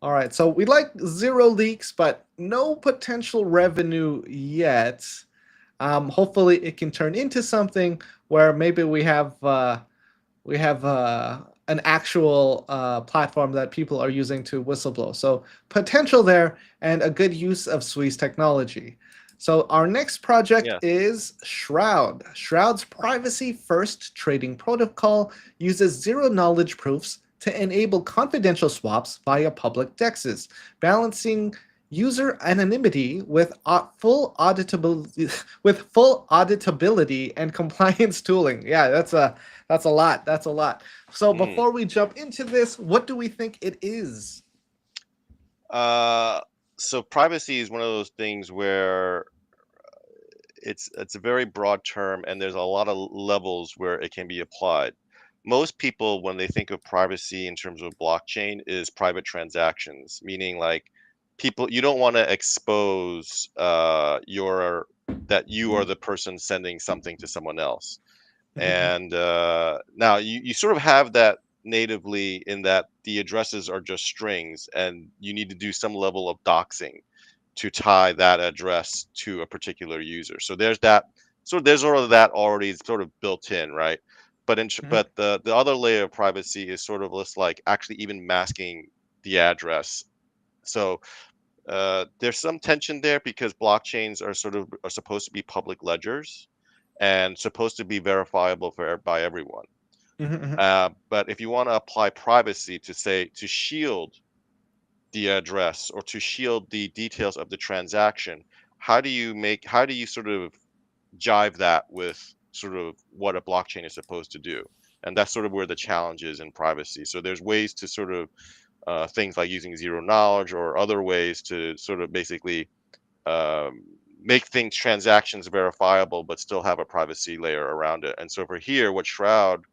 All right, so we like zero leaks, but no potential revenue yet. Hopefully, it can turn into something where maybe we have an actual platform that people are using to whistleblow. So potential there, and a good use of Sui's technology. So our next project Yes. is Shroud. Shroud's privacy-first trading protocol uses zero-knowledge proofs to enable confidential swaps via public dexes, balancing user anonymity with full auditability and compliance tooling. Yeah, that's a lot. That's a lot. So Mm. before we jump into this, what do we think it is? Uh, so privacy is one of those things where it's a very broad term, and there's a lot of levels where it can be applied. Most people, when they think of privacy in terms of blockchain, is private transactions, meaning like people you don't want to expose your that you are the person sending something to someone else. Mhm, And now you sort of have that natively in that the addresses are just strings, and you need to do some level of doxing to tie that address to a particular user. So there's that. So there's sort of that already sort of built in, right? mhm, But the other layer of privacy is sort of just like actually even masking the address. So there's some tension there because blockchains are supposed to be public ledgers and supposed to be verifiable by everyone. mhm, mhm. But if you want to apply privacy to say to shield the address or to shield the details of the transaction, how do you sort of jive that with sort of what a blockchain is supposed to do? And that's sort of where the challenge is in privacy. So there's ways to sort of things like using zero knowledge or other ways to sort of basically um, make things transactions verifiable, but still have a privacy layer around it. And so for here, what Shroud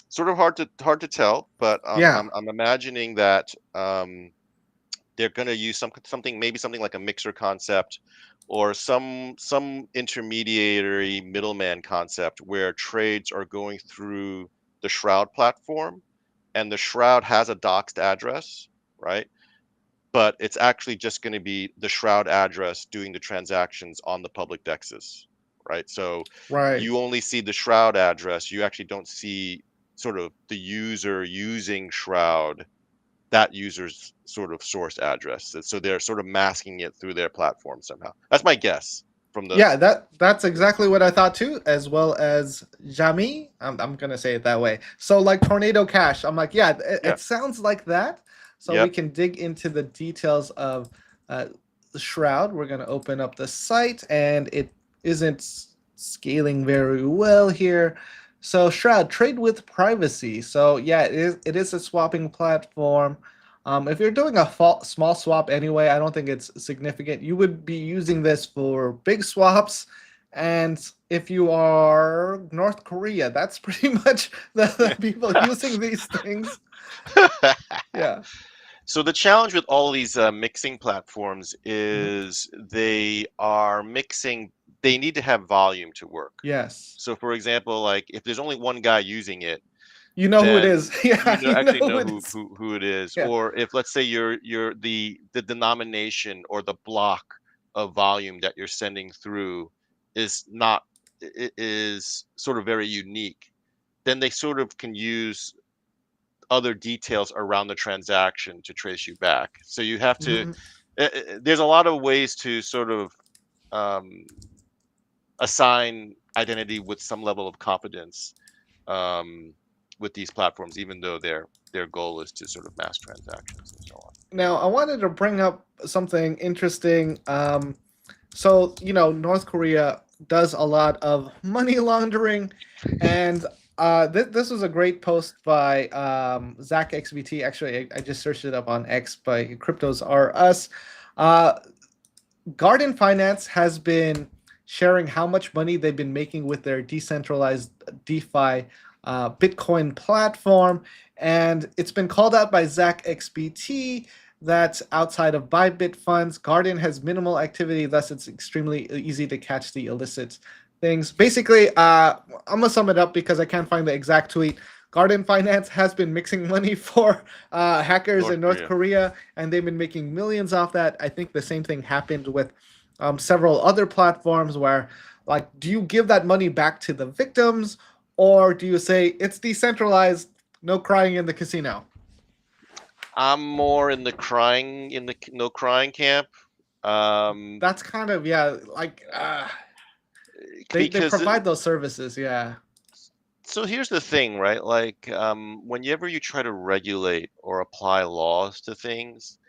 sort of hard to tell, but Yeah, I'm imagining that they're going to use something maybe something like a mixer concept or some intermediary middleman concept where trades are going through the Shroud platform, and the Shroud has a doxed address, right? But it's actually just going to be the Shroud address doing the transactions on the public dexes, right? So right. you only see the Shroud address. You actually don't see sort of the user using Shroud, that user's sort of source address. So they're sort of masking it through their platform somehow. That's my guess from the. Yeah, that's exactly what I thought too, as well as Jami. I'm gonna say it that way. So like Tornado Cash, I'm like, yeah, it, Yeah. it sounds like that. So we Yep. can dig into the details of the Shroud. We're gonna open up the site, and it isn't scaling very well here. So Shroud, trade with privacy. So yeah, it is a swapping platform. If you're doing a small swap anyway, I don't think it's significant. You would be using this for big swaps. And if you are North Korea, that's pretty much the people using these things. Yeah. So the challenge with all these mixing platforms Mhm. is they are mixing. They need to have volume to work. Yes. So, for example, like if there's only one guy using it, You know who it is. then you Yeah, know you know actually who know it is. who it is. Yeah. Or if let's say you're the denomination or the block of volume that you're sending through is not is sort of very unique, then they sort of can use other details around the transaction to trace you back. So you have to. Mhm. There's a lot of ways to sort of um, assign identity with some level of confidence um, with these platforms, even though their goal is to sort of mass transactions and so on. Now, I wanted to bring up something interesting. So, North Korea does a lot of money laundering, and this was a great post by Zach XBT. Actually, I just searched it up on X by Cryptos Are Us. Garden Finance has been sharing how much money they've been making with their decentralized DeFi Bitcoin platform. And it's been called out by Zach XBT that outside of Bybit funds, Garden has minimal activity, thus it's extremely easy to catch the illicit things. Basically, I'm going to sum it up because I can't find the exact tweet. Garden Finance has been mixing money for hackers in North Korea, and they've been making millions off that. I think the same thing happened with several other platforms where, like, do you give that money back to the victims, or do you say it's decentralized, no crying in the casino? I'm more in the no crying camp. That's kind of, yeah, like they provide those services, yeah. So here's the thing, right? Like, whenever you try to regulate or apply laws to things,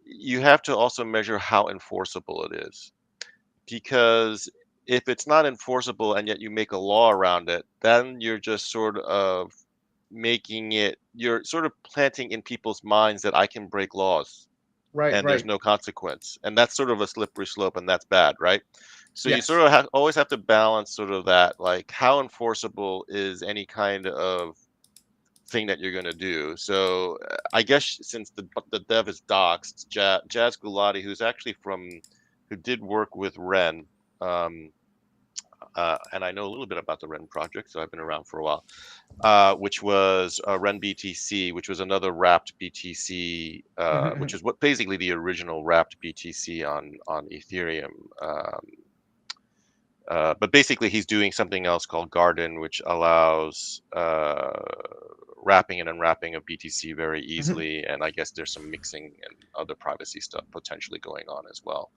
you have to also measure how enforceable it is. Because if it's not enforceable and yet you make a law around it, then you're just sort of you're sort of planting in people's minds that I can break laws. Right, and right. There's no consequence. And that's sort of a slippery slope, and that's bad, right? So Yes. you sort of always have to balance sort of that, like how enforceable is any kind of thing that you're going to do. So I guess since the dev is doxed, Jazz Gulati, who did work with Ren, and I know a little bit about the Ren project, so I've been around for a while, which was Ren BTC, which was another wrapped BTC, which is what basically the original wrapped BTC on Ethereum. But basically, he's doing something else called Garden, which allows wrapping and unwrapping of BTC very easily. And I guess there's some mixing and other privacy stuff potentially going on as well.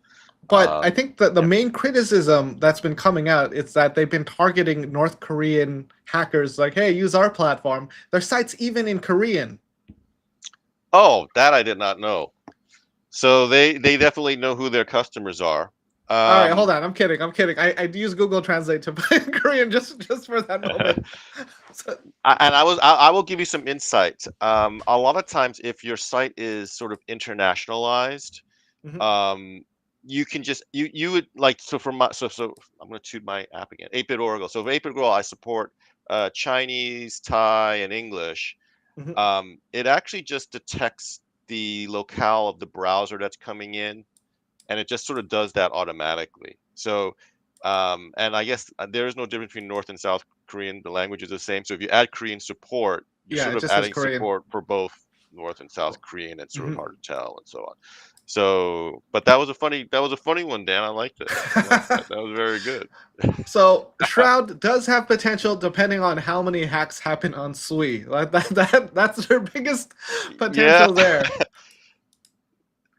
But I think that the main criticism that's been coming out is that they've been targeting North Korean hackers, like, hey, use our platform. Their site's even in Korean. Oh, that I did not know. So they definitely know who their customers are. All right, hold on. I'm kidding. I use Google Translate to put in Korean just for that moment. I will give you some insight. A lot of times, if your site is sort of internationalized, you can just you would like, so from my so I'm going to choose my app again, 8-bit Oracle. So 8-bit Oracle, I support Chinese, Thai, and English. It actually just detects the locale of the browser that's coming in, and it just sort of does that automatically. So and I guess there is no difference between North and South Korean. The language is the same. So if you add Korean support, you're sort of adding support for both North and South Korean. It's sort of hard to tell and so on. So, but that was a funny one, Dan. I liked it. That was very good. So Shroud does have potential depending on how many hacks happen on Sui. Like that's their biggest potential there.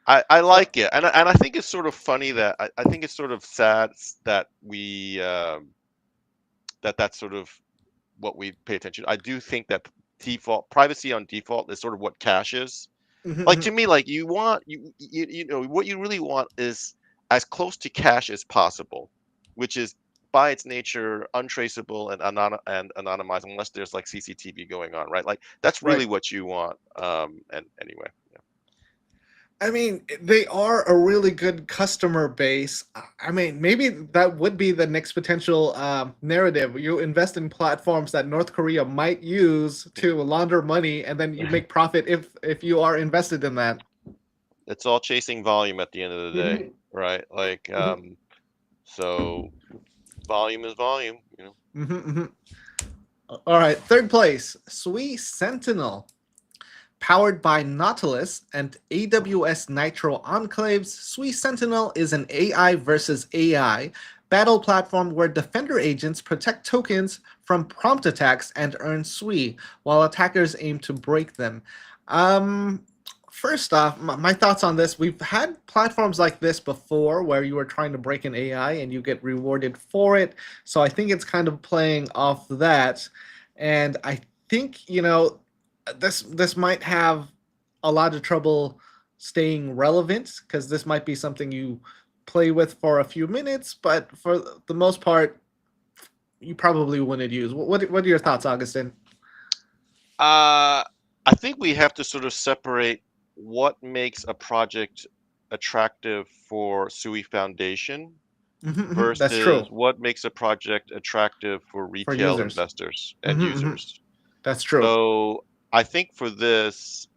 I like it, and I think it's sort of funny that I think it's sort of sad that we that's sort of what we pay attention. I do think that privacy on default is sort of what cash is. Like, to me, like, you know what you really want is as close to cash as possible, which is by its nature untraceable and anonymized unless there's like CCTV going on, right? Like that's really what you want. And anyway. I mean, they are a really good customer base. I mean, maybe that would be the next potential narrative. You invest in platforms that North Korea might use to launder money, and then you make profit if you are invested in that. It's all chasing volume at the end of the day, right? Like, so volume is volume, you know. All right, third place, Sui Sentinel. Powered by Nautilus and AWS Nitro Enclaves, Sui Sentinel is an AI versus AI battle platform where defender agents protect tokens from prompt attacks and earn Sui, while attackers aim to break them. First off, my thoughts on this, we've had platforms like this before where you were trying to break an AI and you get rewarded for it. So I think it's kind of playing off that. And I think, you know, this might have a lot of trouble staying relevant because this might be something you play with for a few minutes, but for the most part, you probably wouldn't use. What are your thoughts, Augustine? I think we have to sort of separate what makes a project attractive for Sui Foundation That's versus true what makes a project attractive for for retail users. investors and users. That's true. So I think for this,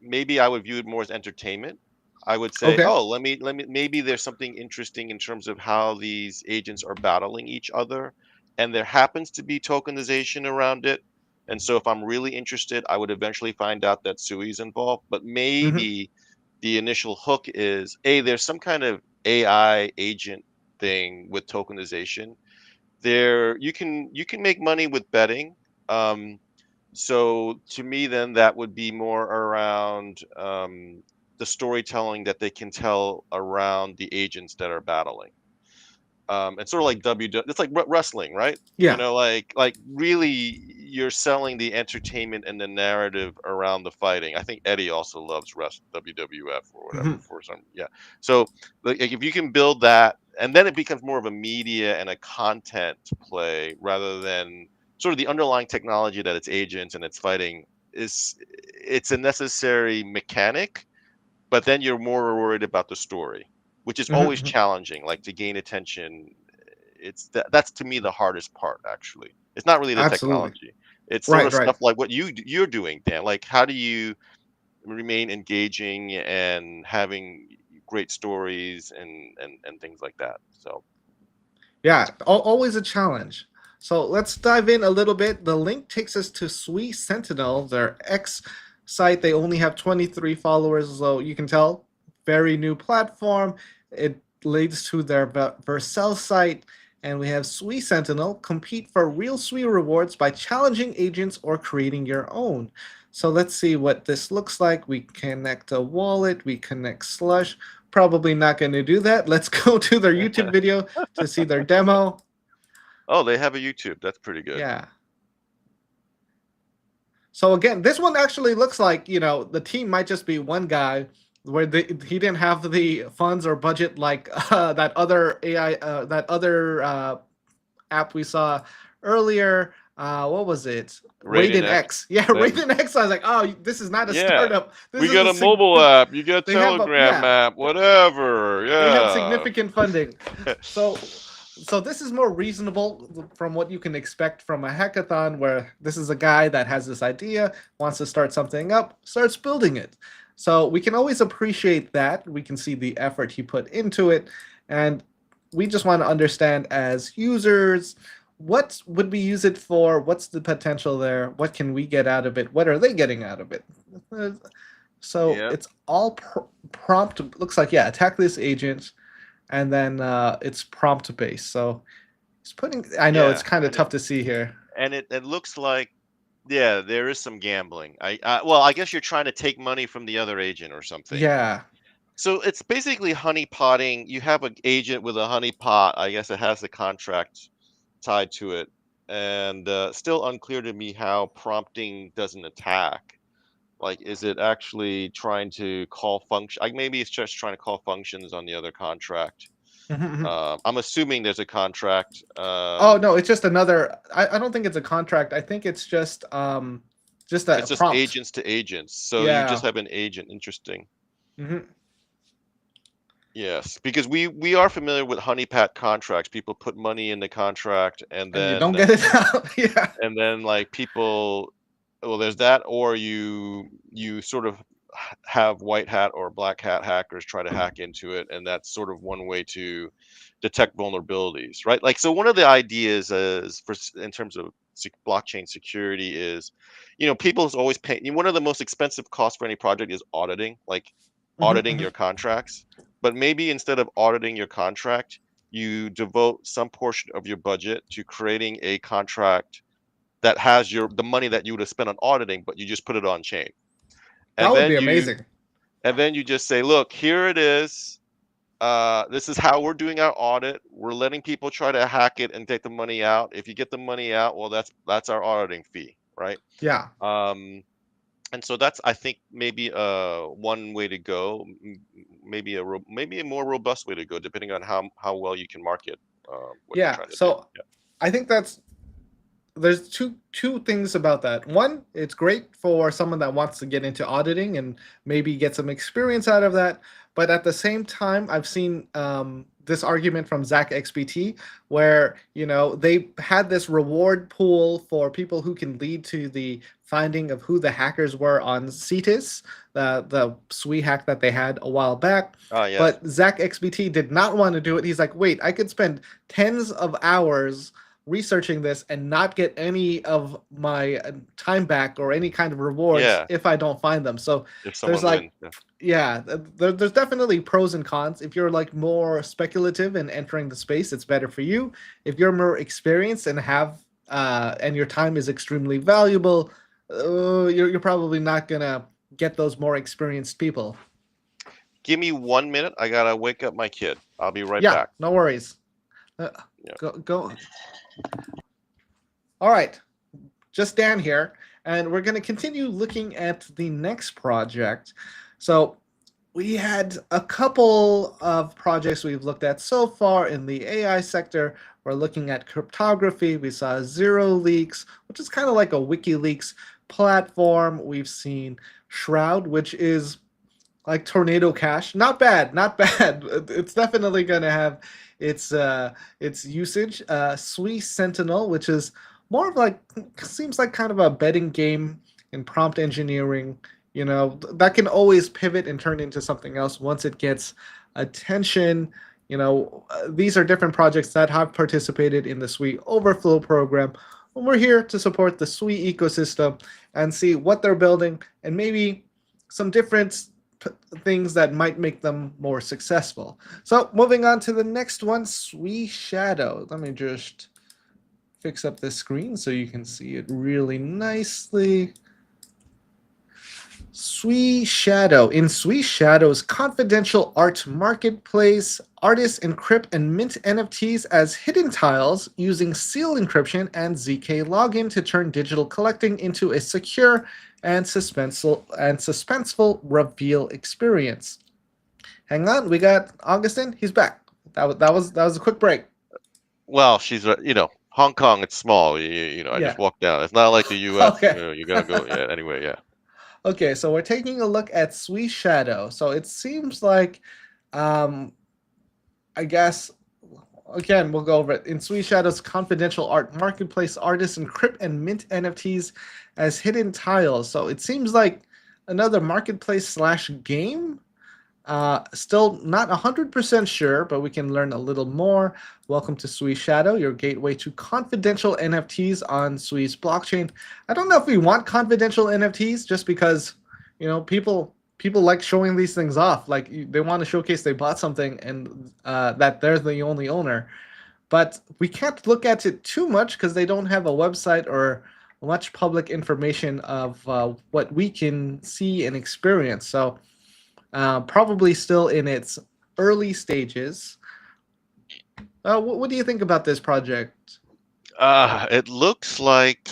maybe I would view it more as entertainment. I would say, Okay. oh, maybe there's something interesting in terms of how these agents are battling each other, and there happens to be tokenization around it. And so if I'm really interested, I would eventually find out that Sui's involved. But Hmm. maybe the initial hook is, A, there's some kind of AI agent thing with tokenization. There you can make money with betting. Um, so to me, then that would be more around the storytelling that they can tell around the agents that are battling. It's sort of like it's like wrestling, right? You Yeah. know, like really, you're selling the entertainment and the narrative around the fighting. I think Eddie also loves WWF or whatever Hmm. for some, yeah. So like if you can build that, and then it becomes more of a media and a content play rather than sort of the underlying technology that it's agents and it's fighting is it's a necessary mechanic, but then you're more worried about the story, which is always Hmm. challenging, like to gain attention. That's to me the hardest part, actually. It's not really the Absolutely. technology. It's sort Right. of Right. stuff like what you're doing, Dan. Like how do you remain engaging and having great stories and things like that. So Yeah, always a challenge. So let's dive in a little bit. The link takes us to Sui Sentinel, their X site. They only have 23 followers, so you can tell, very new platform. It leads to their Vercel site, and we have Sui Sentinel compete for real Sui rewards by challenging agents or creating your own. So let's see what this looks like. We connect a wallet, we connect Slush. Probably not going to do that. Let's go to their YouTube video to see their demo. oh, they have a YouTube. That's pretty good. Yeah. So again, this one actually looks like, the team might just be one guy where he didn't have the funds or budget like that other AI, that other app we saw earlier. What was it? Raiden Raiden X. X. Yeah, That, Raiden X. I was like, oh, this is not a yeah. startup. This We is got a a mobile app. You got they have a Telegram yeah. app. Whatever. They have Yeah. significant funding. So this is more reasonable from what you can expect from a hackathon where this is a guy that has this idea, wants to start something up, starts building it. So we can always appreciate that. We can see the effort he put into it, and we just want to understand as users, what would we use it for? What's the potential there? What can we get out of it? What are they getting out of it? So Yeah. it's all prompt. Looks like, yeah, attack this agent, and then it's prompt based. So it's putting. I know Yeah. it's kind of And it tough to see here. and it looks like, yeah, there is some gambling. Well, I guess you're trying to take money from the other agent or something. Yeah. So it's basically honey potting. You have an agent with a honey pot. I guess it has the contract tied to it, and still unclear to me how prompting doesn't attack. Like, is it actually trying to call function? Like, maybe it's just trying to call functions on the other contract. I'm assuming there's a contract. Oh no, it's just another. I don't think it's a contract. I think it's just a It's just prompt. agents to agents. So you just Yeah. have an agent. Interesting. Hmm. Yes, because we are familiar with honeypat contracts. People put money in the contract, And you don't get it out. Yeah. and then like people, well, there's that, or you sort of have white hat or black hat hackers try to hack into it, and that's sort of one way to detect vulnerabilities, right? Like, so one of the ideas is in terms of blockchain security is, people is always paying. One of the most expensive costs for any project is auditing, like Hmm. auditing Hmm. your contracts. But maybe instead of auditing your contract, you devote some portion of your budget to creating a contract that has the money that you would have spent on auditing, but you just put it on chain. That And would then be you amazing. and then you just say, look, here it is. This is how we're doing our audit. We're letting people try to hack it and take the money out. If you get the money out, well, that's our auditing fee, right? Yeah. Um, and so that's, I think, maybe one way to go, maybe a more robust way to go, depending on how well you can market what you're Yeah. trying to do. So Yeah. I think there's two things about that. One, it's great for someone that wants to get into auditing and maybe get some experience out of that. But at the same time, I've seen this argument from Zach XBT where they had this reward pool for people who can lead to the finding of who the hackers were on CETIS, the Sui hack that they had a while back. Ah, yes. But Zach XBT did not want to do it. He's like, wait, I could spend tens of hours researching this and not get any of my time back or any kind of rewards Yeah. if I don't find them. So If someone there's like, wins, yeah, there's definitely pros and cons. If you're like more speculative and entering the space, it's better for you. If you're more experienced and have and your time is extremely valuable, you're probably not gonna get those more experienced people. Give me 1 minute. I gotta wake up my kid. I'll be right Yeah, back. no worries. Yeah. Go. All right, just Dan here, and we're going to continue looking at the next project. So we had a couple of projects we've looked at so far in the AI sector. We're looking at cryptography. We saw Zero Leaks, which is kind of like a WikiLeaks platform. We've seen Shroud, which is like Tornado Cash. Not bad, not bad. It's definitely going to have its usage. Sui Sentinel, which is more of like, seems like kind of a betting game in prompt engineering. That can always pivot and turn into something else once it gets attention. These are different projects that have participated in the Sui Overflow program. And we're here to support the Sui ecosystem and see what they're building and maybe some different things that might make them more successful. So moving on to the next one, Sui Shadow. Let me just fix up this screen so you can see it really nicely. Sui Shadow. In Sui Shadow's confidential art marketplace, artists encrypt and mint NFTs as hidden tiles using seal encryption and ZK login to turn digital collecting into a secure and suspenseful reveal experience. Hang on, we got Augustin. He's back. That was a quick break. Well, she's Hong Kong. It's small. I just walked down. It's not like the U.S. Okay. You gotta go. Yeah. Anyway, yeah. Okay, so we're taking a look at Sui Shadow. So it seems like, I guess, again, we'll go over it. In Sui Shadow's confidential art marketplace, artists encrypt and mint NFTs as hidden tiles. So it seems like another marketplace / game. Still not 100% sure, but we can learn a little more. Welcome to Sui Shadow, your gateway to confidential NFTs on Sui's blockchain. I don't know if we want confidential NFTs just because, people like showing these things off. Like they want to showcase they bought something and that they're the only owner. But we can't look at it too much because they don't have a website or much public information of what we can see and experience. So probably still in its early stages. What do you think about this project? It looks like,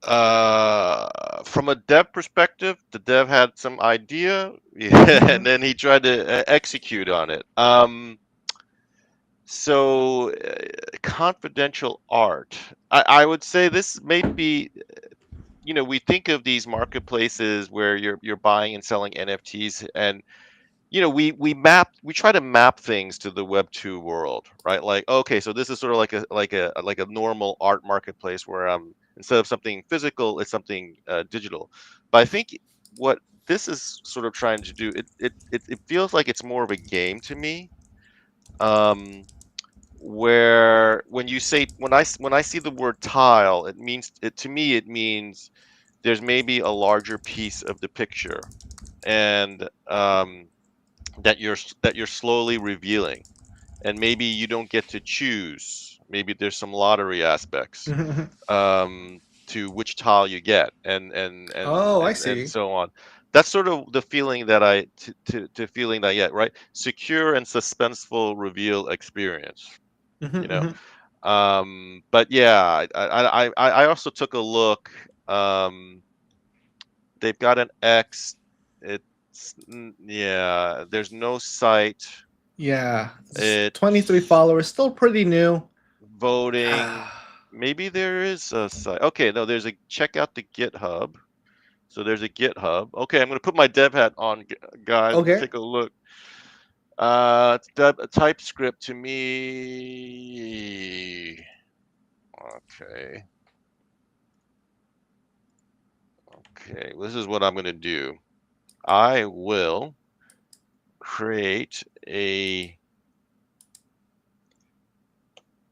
from a dev perspective, the dev had some idea, and then he tried to execute on it. So confidential art. I would say this may be. We think of these marketplaces where you're buying and selling NFTs, and we try to map things to the Web 2 world, right? Like, okay, so this is sort of like a normal art marketplace where instead of something physical, it's something digital. But I think what this is sort of trying to do, it feels like it's more of a game to me. Where when I see the word tile, it means there's maybe a larger piece of the picture, and that you're slowly revealing, and maybe you don't get to choose. Maybe there's some lottery aspects to which tile you get, I see. and so on. That's sort of the feeling that feeling that I get, right? Secure and suspenseful reveal experience. But yeah, I also took a look. They've got an X. There's no site. Yeah, 23 followers, still pretty new. voting. Maybe there is a site. Okay, no, there's a check out the GitHub. So there's a GitHub. Okay, I'm gonna put my dev hat on, guys. Let's Okay. take a look. TypeScript to me. Okay. Okay, this is what I'm gonna do. I will create a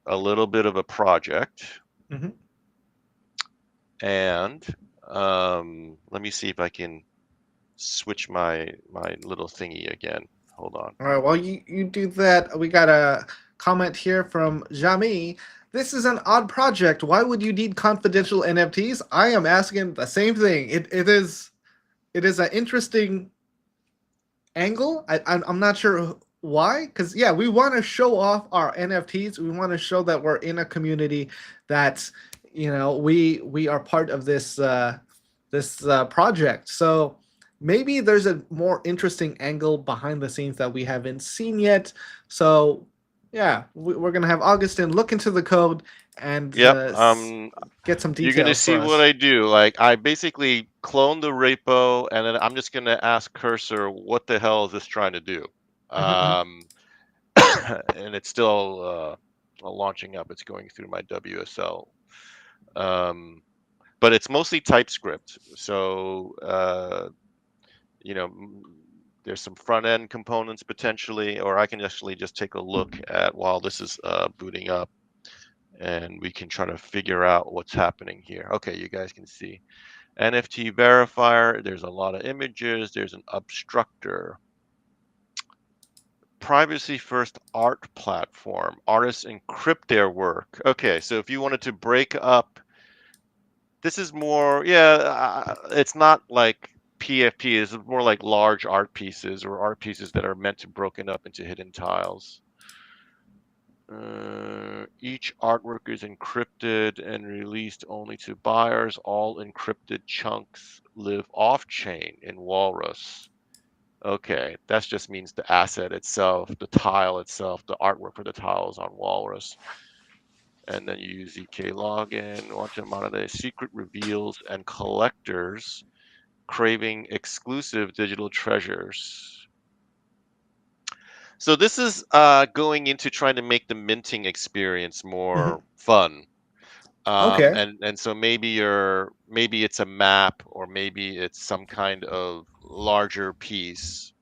little bit of a project, Hmm. and let me see if I can switch my little thingy again. Hold on. All right. While you do that, we got a comment here from Jami. This is an odd project. Why would you need confidential NFTs? I am asking the same thing. It is an interesting angle. I'm not sure why, because yeah, we want to show off our NFTs. We want to show that we're in a community that we are part of this project. So maybe there's a more interesting angle behind the scenes that we haven't seen yet. So yeah, we're gonna have Augustin look into the code and Yep. get some You're gonna details for see what us. I do. Like I basically clone the repo, and then I'm just gonna ask Cursor, what the hell is this trying to do? Mhm. And it's still launching up. It's going through my WSL. But it's mostly TypeScript. So you know, there's some front end components potentially, or I can actually just take a look at while this is booting up, and we can try to figure out what's happening here. Okay, you guys can see NFT verifier. There's a lot of images. There's an obstructor. Privacy first art platform. Artists encrypt their work. Okay, so if you wanted to break up, this is more, yeah, it's not like PFP. It's more like large art pieces or art pieces that are meant to broken up into hidden tiles. Each artwork is encrypted and released only to buyers. All encrypted chunks live off-chain in Walrus. Okay, that just means the asset itself, the tile itself, the artwork for the tile is on Walrus. And then you use EK login, want to monitor secret reveals and collectors craving exclusive digital treasures. So this is going into trying to make the minting experience Mhm. more fun. Okay. And so maybe it's a map, or maybe it's some kind of larger piece,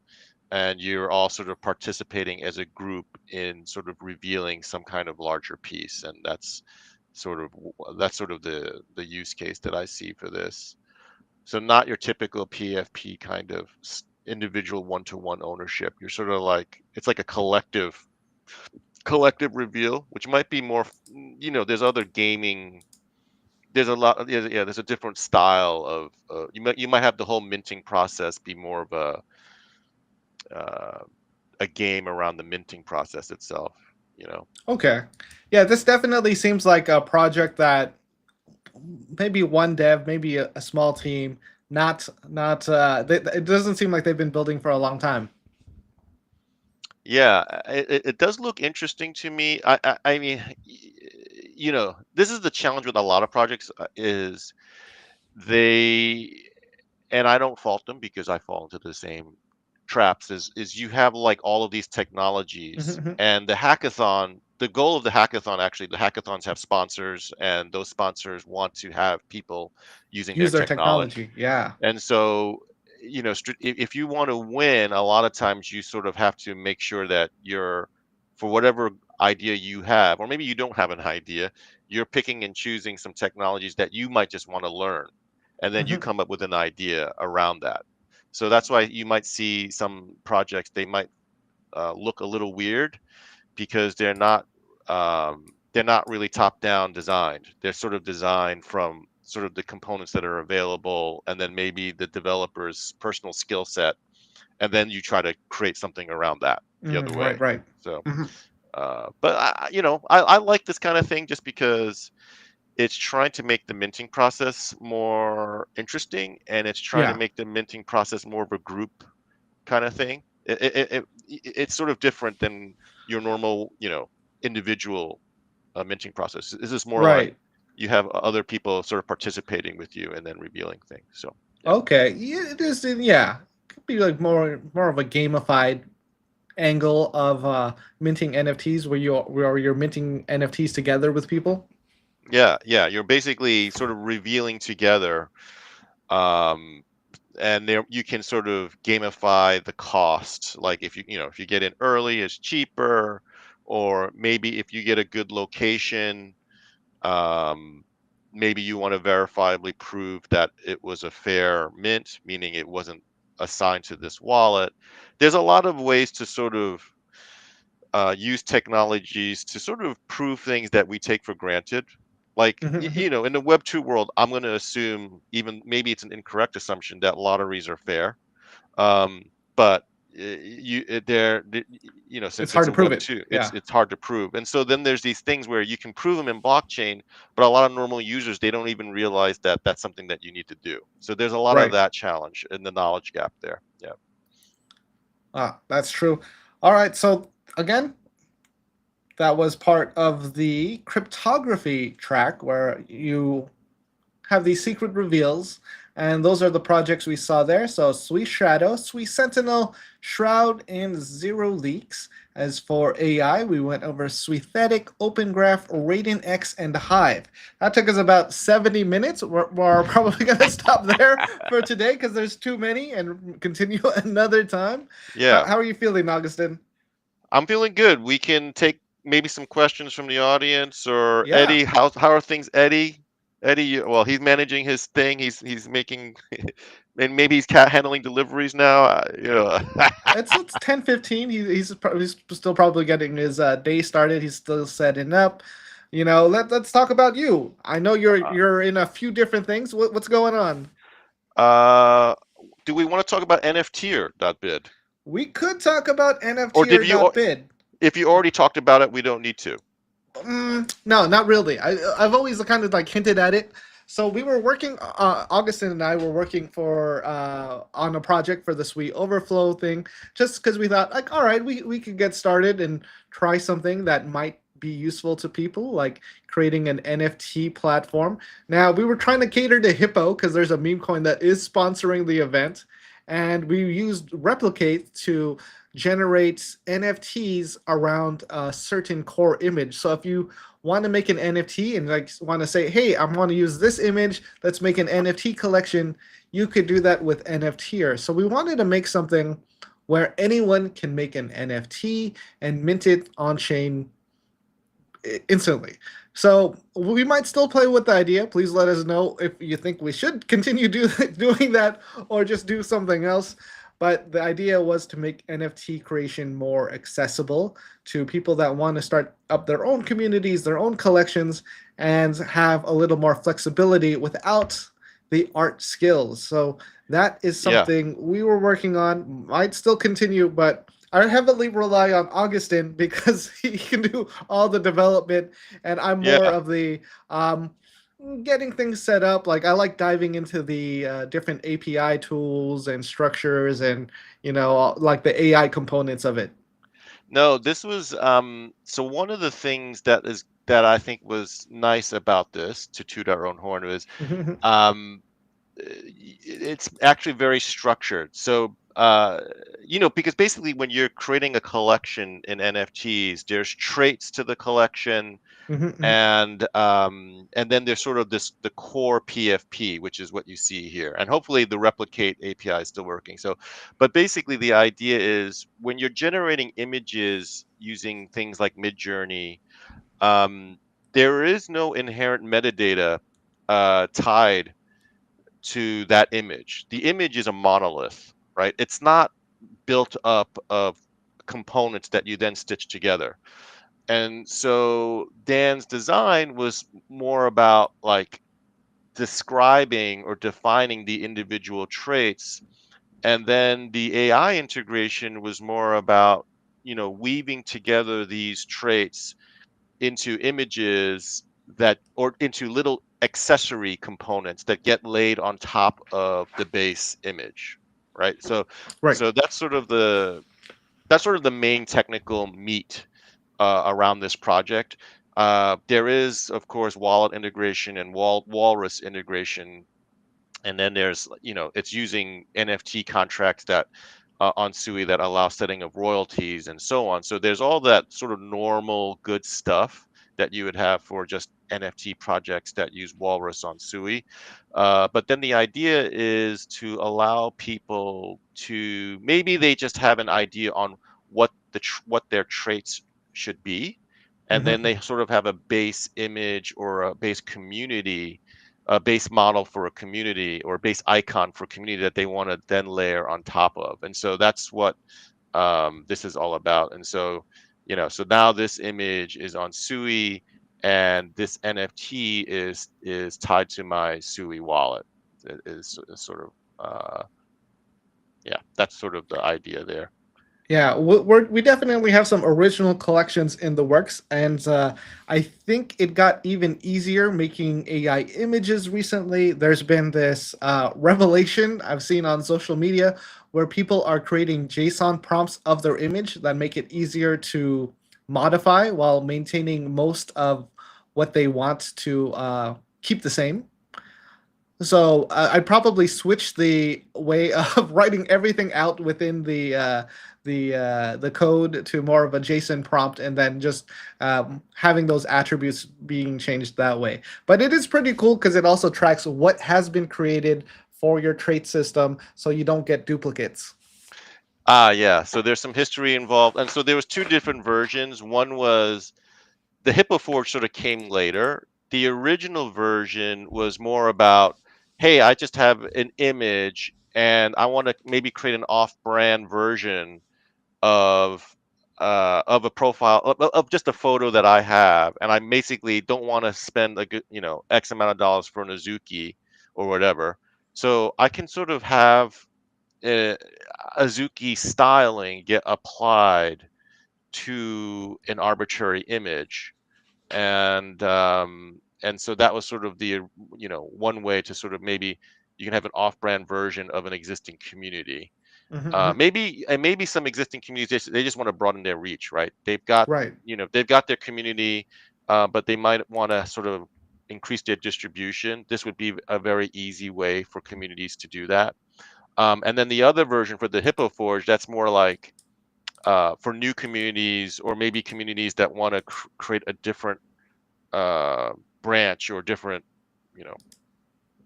and you're all sort of participating as a group in sort of revealing some kind of larger piece, and that's sort of the use case that I see for this. So not your typical PFP kind of individual one-to-one ownership. You're sort of like, it's like a collective reveal, which might be more, there's other gaming. There's a lot. Yeah, there's a different style of. You might have the whole minting process be more of a game around the minting process itself. You know. Okay. Yeah, this definitely seems like a project that maybe one dev, maybe a small team, not it doesn't seem like they've been building for a long time. Yeah, it does look interesting to me. I mean, this is the challenge with a lot of projects, is they, and I don't fault them because I fall into the same traps, is you have like all of these technologies, Mhm. and the goal of the hackathon, actually, the hackathons have sponsors, and those sponsors want to have people using their Use their technology. technology. Yeah. And so, if you want to win, a lot of times you sort of have to make sure that for whatever idea you have, or maybe you don't have an idea, you're picking and choosing some technologies that you might just want to learn, and then you Hmm. come up with an idea around that. So that's why you might see some projects, they might look a little weird, because they're not really top down designed. They're sort of designed from sort of the components that are available, and then maybe the developer's personal skill set, and then you try to create something around that the other Right. way. Right. So Hmm. but I like this kind of thing just because it's trying to make the minting process more interesting, and it's trying to Yeah. make the minting process more of a group kind of thing. It's sort of different than your normal, individual minting process? Is this more like Right. you have other people sort of participating with you and then revealing things? So yeah. Okay. Yeah, it is. Yeah, could be like more of a gamified angle of minting NFTs, where you're minting NFTs together with people. Yeah, yeah, you're basically sort of revealing together, um, and there you can sort of gamify the cost. Like if if you get in early, it's cheaper, or maybe if you get a good location, um, maybe you want to verifiably prove that it was a fair mint, meaning it wasn't assigned to this wallet. There's a lot of ways to sort of use technologies to sort of prove things that we take for granted. Like, in the Web 2 world, I'm going to assume, even maybe it's an incorrect assumption, that lotteries are fair. Um, but It's since hard it's to a prove Web it. 2, it's Yeah. it's hard to prove. And so then there's these things where you can prove them in blockchain, but a lot of normal users, they don't even realize that that's something that you need to do. So there's a lot of Right. that challenge in the knowledge gap there. Yeah. That's true. All right. So again, that was part of the cryptography track where you have these secret reveals, and those are the projects we saw there. So Sui Shadow, Sui Sentinel, Shroud, and Zero Leaks. As for AI, we went over Suithetic, Open Graph, Raiden X, and Hive. That took us about 70 minutes. We're probably going to stop there for today because there's too many and continue another time. Yeah. How are you feeling, Augustin? I'm feeling good. We can take maybe some questions from the audience, or Yeah. Eddie. How are things, Eddie? Eddie, well, he's managing his thing. He's making, and maybe he's handling deliveries now. It's 10:15. He's still probably getting his day started. He's still setting up. Let's talk about you. I know you're in a few different things. What's going on? uh, do we want to talk about NFT or dot bid, We could talk about or NFT did or you? .bid. If you already talked about it, we don't need to. No, not really. I've always kind of like hinted at it. So we were working. Augustin and I were working for on a project for the Sweet Overflow thing, just because we thought like, all right, we could get started and try something that might be useful to people, like creating an NFT platform. Now we were trying to cater to Hippo because there's a meme coin that is sponsoring the event, and we used Replicate to generate NFTs around a certain core image. So if you want to make an NFT and like want to say, hey, I want to use this image, let's make an NFT collection, you could do that with NFTer. So we wanted to make something where anyone can make an NFT and mint it on chain instantly. So we might still play with the idea. Please let us know if you think we should continue doing that or just do something else. But the idea was to make NFT creation more accessible to people that want to start up their own communities, their own collections, and have a little more flexibility without the art skills. So that is Yeah. something we were working on, might still continue, but I heavily rely on Augustin because he can do all the development, and I'm more Yeah. of the getting things set up. Like I like diving into the different API tools and structures, and like the AI components of it. No, this was so one of the things that I think was nice about this, to toot our own horn, was um it's actually very structured. So because basically when you're creating a collection in NFTs, there's traits to the collection, and then there's sort of the core PFP, which is what you see here, and hopefully the replicate API is still working. So, but basically the idea is when you're generating images using things like Midjourney, um, there is no inherent metadata tied to that image. The image is a monolith, right? It's not built up of components that you then stitch together. And so Dan's design was more about like describing or defining the individual traits. And then the AI integration was more about, weaving together these traits into images or into little accessory components that get laid on top of the base image, right? So, Right. so that's sort of the main technical meat around this project. There is, of course, wallet integration and walrus integration, and then there's, it's using NFT contracts that on Sui that allow setting of royalties and so on. So there's all that sort of normal good stuff that you would have for just NFT projects that use Walrus on Sui. But then the idea is to allow people to, maybe they just have an idea on what their traits should be, and then Hmm. they sort of have a base image or a base community, a base model for a community, or a base icon for community that they want to then layer on top of. And so that's what this is all about. And so, so now this image is on Sui, and this NFT is tied to my Sui wallet. Is sort of yeah, that's sort of the idea there. Yeah, we definitely have some original collections in the works, and I think it got even easier making AI images recently. There's been this revelation I've seen on social media where people are creating JSON prompts of their image that make it easier to modify while maintaining most of what they want to keep the same. So I'd probably switch the way of writing everything out within the code to more of a JSON prompt, and then just having those attributes being changed that way. But it is pretty cool because it also tracks what has been created for your trait system, so you don't get duplicates. Yeah. So there's some history involved, and so there was two different versions. One was the Hippo Forge sort of came later. The original version was more about, hey, I just have an image and I want to maybe create an off-brand version of of a profile of just a photo that I have, and I basically don't want to spend a good, X amount of dollars for an Azuki or whatever. So I can sort of have uh, Azuki styling get applied to an arbitrary image, and so that was sort of the, one way to sort of, maybe you can have an off-brand version of an existing community. Hmm. Hmm. Maybe some existing communities, they just want to broaden their reach, right? Right. They've got their community, but they might want to sort of increase their distribution. This would be a very easy way for communities to do that. And then the other version for the Hippo Forge, that's more like for new communities, or maybe communities that want to create a different uh, branch, or different, you know,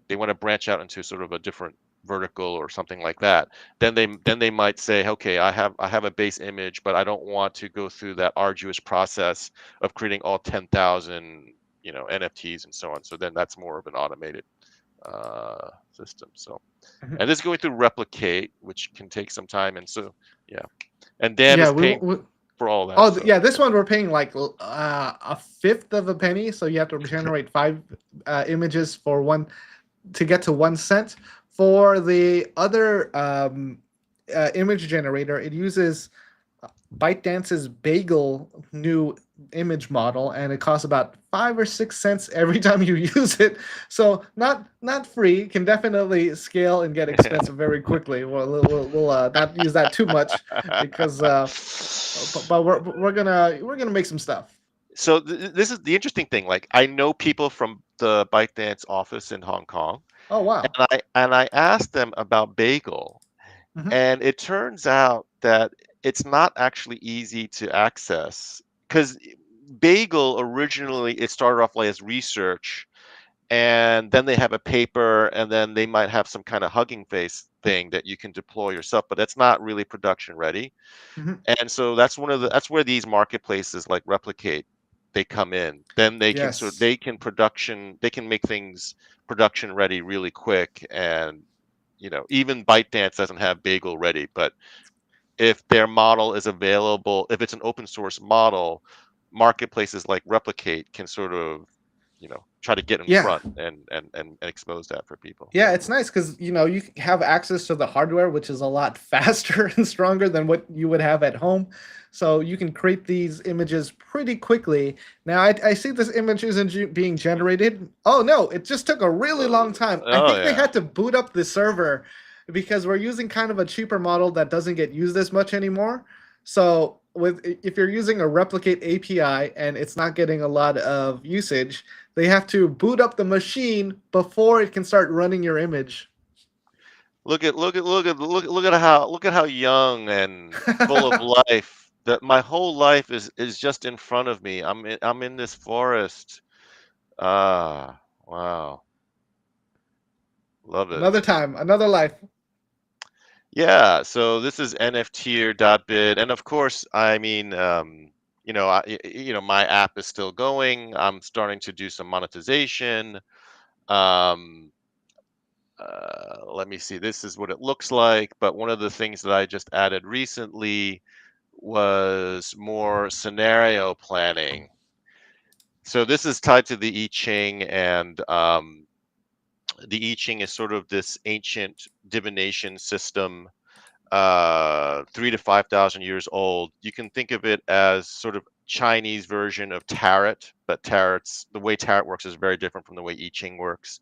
they want to branch out into sort of a different vertical or something like that. Then they might say, okay, I have a base image, but I don't want to go through that arduous process of creating all 10,000, NFTs and so on. So then that's more of an automated system. So, Mhm. and this is going through Replicate, which can take some time. And so, yeah. And Dan Yeah, is paying we for all that. Oh, So, yeah, this one we're paying like a fifth of a penny, so you have to generate five images for one to get to 1 cent. For the other image generator, it uses ByteDance's Bagel new image model, and it costs about 5 or 6 cents every time you use it. So not free. Can definitely scale and get expensive very quickly. We'll not use that too much because but we're gonna make some stuff. so this is the interesting thing. Like, I know people from the ByteDance office in Hong Kong, Oh wow. and I asked them about Bagel, Hmm. and it turns out that it's not actually easy to access, because Bagel originally, it started off like as research, and then they have a paper, and then they might have some kind of Hugging Face thing that you can deploy yourself, but that's not really production ready. Hmm. And so that's where these marketplaces like Replicate, they come in. Then Yes. they can make things production ready really quick. And even ByteDance doesn't have Bagel ready, but if their model is available, if it's an open source model, marketplaces like Replicate can sort of, try to get in Yeah. front and expose that for people. Yeah, Yeah. it's nice because you have access to the hardware, which is a lot faster and stronger than what you would have at home. So you can create these images pretty quickly. Now I see this image isn't being generated. Oh no, it just took a really long time. I Oh think they yeah. had to boot up the server because we're using kind of a cheaper model that doesn't get used as much anymore. So with if you're using a replicate API and it's not getting a lot of usage, they have to boot up the machine before it can start running your image. Look at how young and full of life that my whole life is just in front of me. I'm in this forest. Ah, wow. Love Another it. time, another life. Yeah, so this is nftier.bid, and of course, I mean, my app is still going. I'm starting to do some monetization. Um, let me see. This is what it looks like. But one of the things that I just added recently was more scenario planning. So this is tied to the I Ching, and the I Ching is sort of this ancient divination system, 3 to 5,000 years old. You can think of it as sort of Chinese version of tarot, but the way tarot works is very different from the way I Ching works.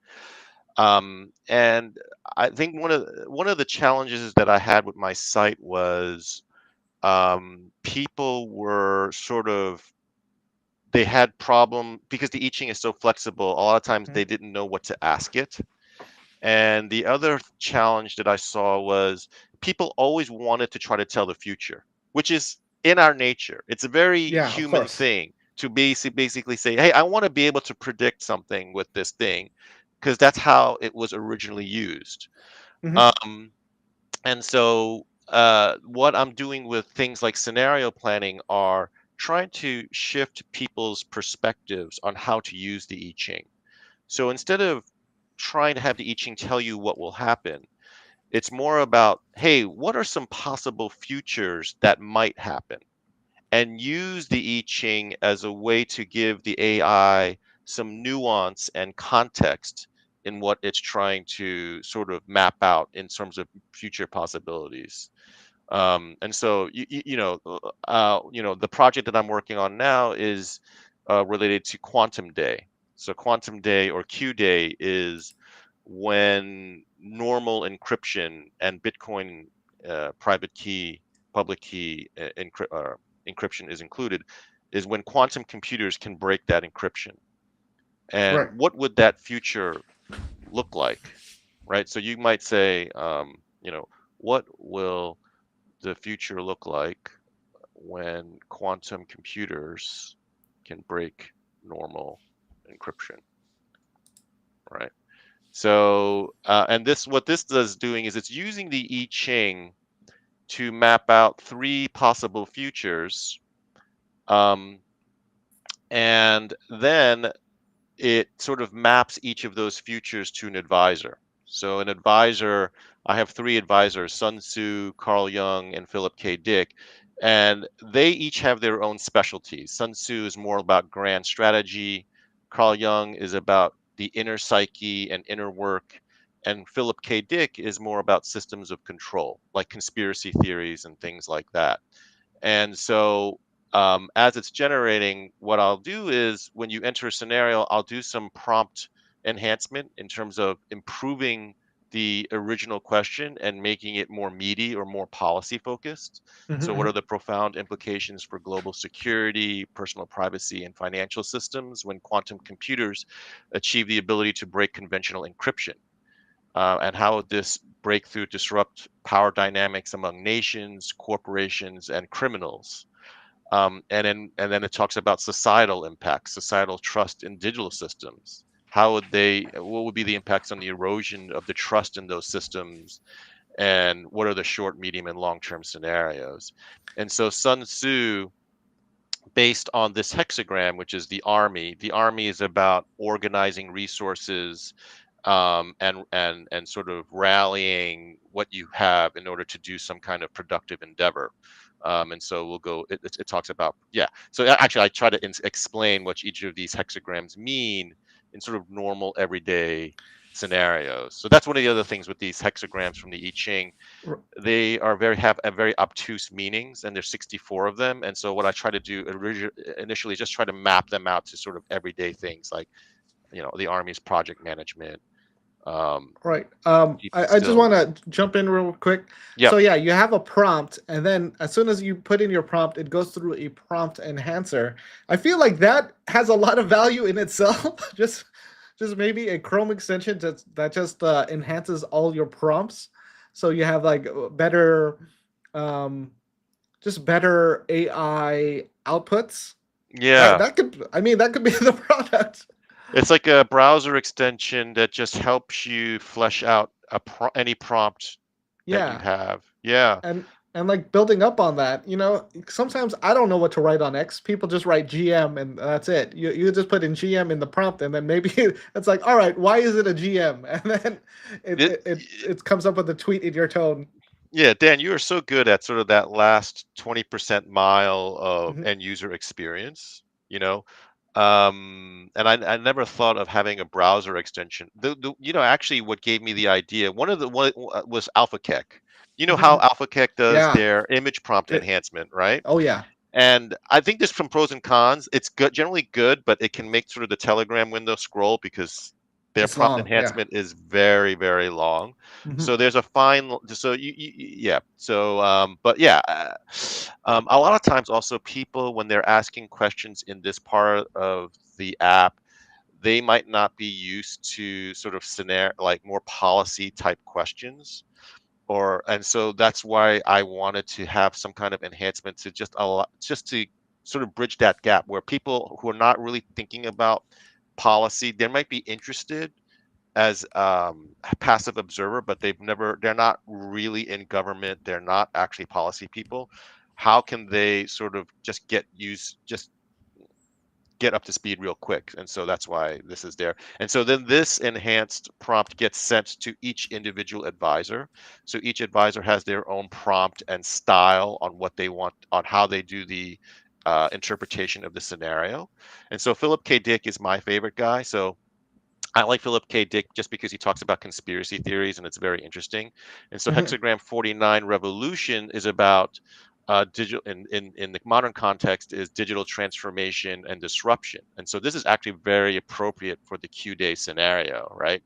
And I think one of the challenges that I had with my site was, people were sort of, they had problem because the I Ching is so flexible. A lot of times Mhm. they didn't know what to ask it. And the other challenge that I saw was people always wanted to try to tell the future, which is in our nature. It's a very Yeah, of human course. thing to basically say, hey, I want to be able to predict something with this thing, because that's how it was originally used. Hmm. Um, and so, what I'm doing with things like scenario planning are trying to shift people's perspectives on how to use the I Ching. So instead of trying to have the I Ching tell you what will happen, it's more about, hey, what are some possible futures that might happen? And use the I Ching as a way to give the AI some nuance and context in what it's trying to sort of map out in terms of future possibilities. And so, the project that I'm working on now is related to quantum day. So quantum day, or Q day, is when normal encryption and Bitcoin private key, public key encryption is included, is when quantum computers can break that encryption. And Right. what would that future look like, right? So you might say, what will the future look like when quantum computers can break normal encryption, right? So, and what this does doing is it's using the I Ching to map out three possible futures, um, and then it sort of maps each of those futures to an advisor. So an advisor, I have three advisors: Sun Tzu, Carl Jung, and Philip K. Dick, and they each have their own specialties. Sun Tzu is more about grand strategy, Carl Jung is about the inner psyche and inner work, and Philip K. Dick is more about systems of control, like conspiracy theories and things like that. And so, as it's generating, what I'll do is when you enter a scenario, I'll do some prompt enhancement in terms of improving the original question and making it more meaty or more policy focused. So, what Hmm. are the profound implications for global security, personal privacy, and financial systems when quantum computers achieve the ability to break conventional encryption? And how would this breakthrough disrupt power dynamics among nations, corporations, and criminals? And then it talks about societal impacts, societal trust in digital systems. What would be the impacts on the erosion of the trust in those systems? And what are the short, medium, and long-term scenarios? And so Sun Tzu, based on this hexagram, which is the army is about organizing resources, and sort of rallying what you have in order to do some kind of productive endeavor. And so we'll go. It talks about, yeah. So actually, I try to explain what each of these hexagrams mean in sort of normal everyday scenarios. So that's one of the other things with these hexagrams from the I Ching. They are have a very obtuse meanings, and there's 64 of them. And so what I try to do initially is just try to map them out to sort of everyday things, like the Army's project management, Right. People I just still, want to jump in real quick. yep, So yeah, you have a prompt, and then as soon as you put in your prompt, it goes through a prompt enhancer. I feel like that has a lot of value in itself. Just maybe a Chrome extension that just enhances all your prompts, so you have like better, um, just better AI outputs. That yeah. that could, I mean, that could be the product. It's like a browser extension that just helps you flesh out any prompt that you Yeah. have. Yeah. And like building up on that, sometimes I don't know what to write on X. People just write GM and that's it. You just put in GM in the prompt, and then maybe it's like, all right, why is it a GM? And then It, it comes up with a tweet in your tone. yeah, Dan, you are so good at sort of that last 20% mile of Mhm, end user experience, you know. And I never thought of having a browser extension. Actually what gave me the idea, one was AlphaKek. You know how mhm. AlphaKek does Yeah. their image prompt It, enhancement, right? oh yeah. And I think there's some pros and cons. It's good, generally good, but it can make sort of the Telegram window scroll because their It's prompt long. Yeah. enhancement is very, very long. Mhm, So there's a fine, so yeah. So, but yeah, a lot of times also people, when they're asking questions in this part of the app, they might not be used to sort of scenario, like more policy type questions, and so that's why I wanted to have some kind of enhancement to just to sort of bridge that gap where people who are not really thinking about policy, they might be interested as a passive observer, but they're not really in government, they're not actually policy people. How can they sort of just get up to speed real quick? And so that's why this is there. And so then this enhanced prompt gets sent to each individual advisor. So each advisor has their own prompt and style on what they want, on how they do the interpretation of the scenario. And so Philip K. Dick is my favorite guy. So I like Philip K. Dick just because he talks about conspiracy theories and it's very interesting. And so mhm, Hexagram 49 Revolution is about digital in the modern context is digital transformation and disruption. And so this is actually very appropriate for the Q-Day scenario, right?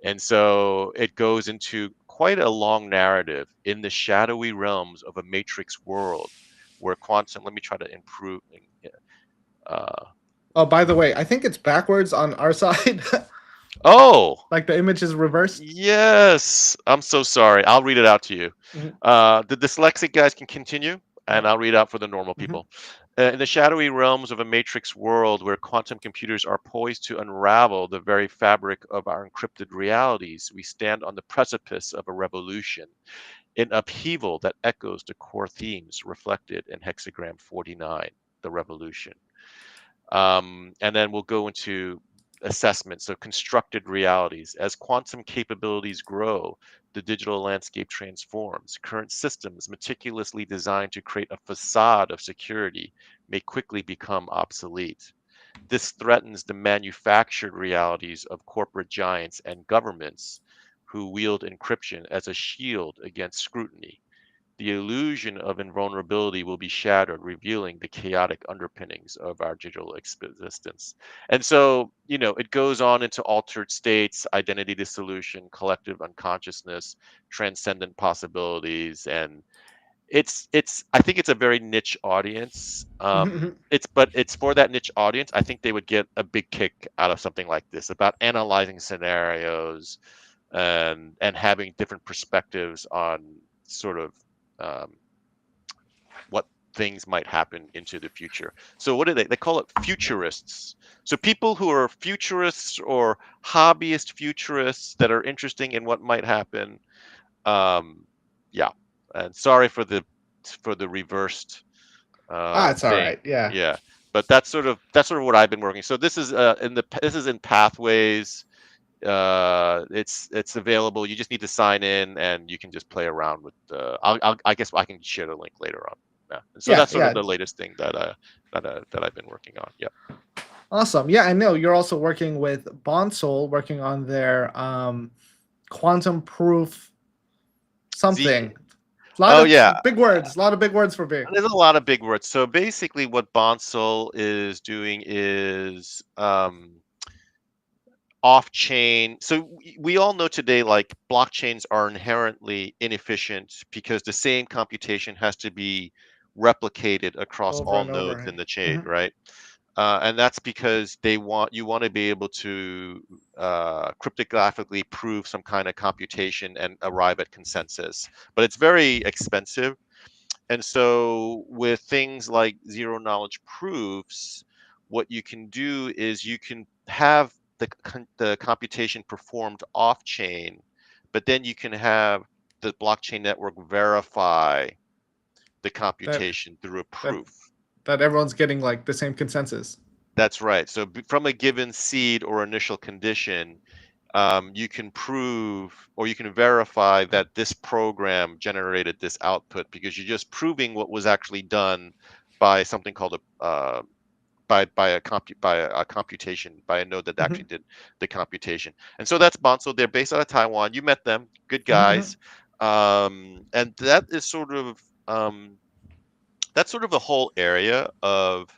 And so it goes into quite a long narrative in the shadowy realms of a matrix world where quantum, let me try to improve. Uh, Oh, by the way, I think it's backwards on our side. oh, Like the image is reversed. yes, I'm so sorry. I'll read it out to you. Mhm, The dyslexic guys can continue, and mhm, I'll read out for the normal mhm. people. In the shadowy realms of a matrix world where quantum computers are poised to unravel the very fabric of our encrypted realities, we stand on the precipice of a revolution, an upheaval that echoes the core themes reflected in Hexagram 49, the revolution. And then we'll go into assessments of constructed realities. As quantum capabilities grow, the digital landscape transforms. Current systems, meticulously designed to create a facade of security, may quickly become obsolete. This threatens the manufactured realities of corporate giants and governments who wield encryption as a shield against scrutiny. The illusion of invulnerability will be shattered, revealing the chaotic underpinnings of our digital existence. And so, it goes on into altered states, identity dissolution, collective unconsciousness, transcendent possibilities, and I think it's a very niche audience. Mhm, It's for that niche audience. I think they would get a big kick out of something like this about analyzing scenarios and having different perspectives on sort of um, what things might happen into the future. So what do they call it? Futurists. So people who are futurists or hobbyist futurists that are interesting in what might happen. Yeah. And sorry for the reversed it's all thing. right. Yeah. Yeah. But that's sort of what I've been working. So this is in Pathways. It's available. You just need to sign in and you can just play around with I guess I can share the link later on. Yeah. And so Yeah. that's sort of Yeah. the latest thing that I've been working on. Yeah. Awesome. Yeah, I know you're also working with Bonsol, working on their quantum proof Z something. A lot Oh of yeah. big words. A lot of big words for me. There's a lot of big words. So basically what Bonsol is doing is off-chain. So we all know today, like blockchains are inherently inefficient because the same computation has to be replicated across Over all and over. nodes in the chain, Mhm. right? And that's because you want to be able to cryptographically prove some kind of computation and arrive at consensus, but it's very expensive. And so with things like zero knowledge proofs, what you can do is you can have the computation performed off chain, but then you can have the blockchain network verify the That computation through a that proof. that everyone's getting like the same consensus. That's right. So from a given seed or initial condition, you can prove or you can verify that this program generated this output because you're just proving what was actually done by something called a by a computation by a node that actually Mhm. did the computation. And so that's Bonzo. They're based out of Taiwan. You met them, good Mhm, mhm. guys, and that is that's sort of the whole area of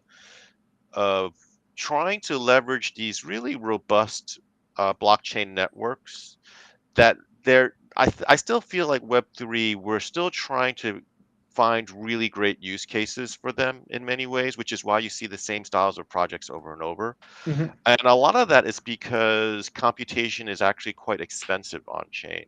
trying to leverage these really robust blockchain networks that I still feel like Web3, we're still trying to find really great use cases for them in many ways, which is why you see the same styles of projects over and over. Mhm. And a lot of that is because computation is actually quite expensive on chain.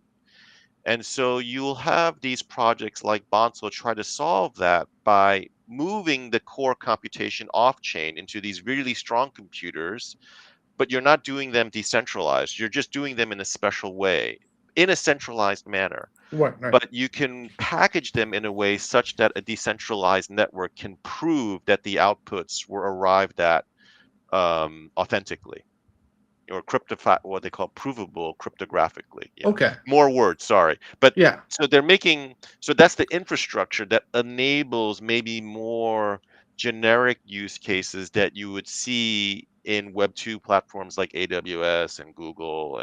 And so you'll have these projects like Bonzo try to solve that by moving the core computation off chain into these really strong computers, but you're not doing them decentralized. You're just doing them in a special way, in a centralized manner. Right, right. But you can package them in a way such that a decentralized network can prove that the outputs were arrived at authentically or what they call provable cryptographically. Yeah, Okay. more words, sorry. But Yeah. so they're making so that's the infrastructure that enables maybe more generic use cases that you would see in Web 2 platforms like AWS and Google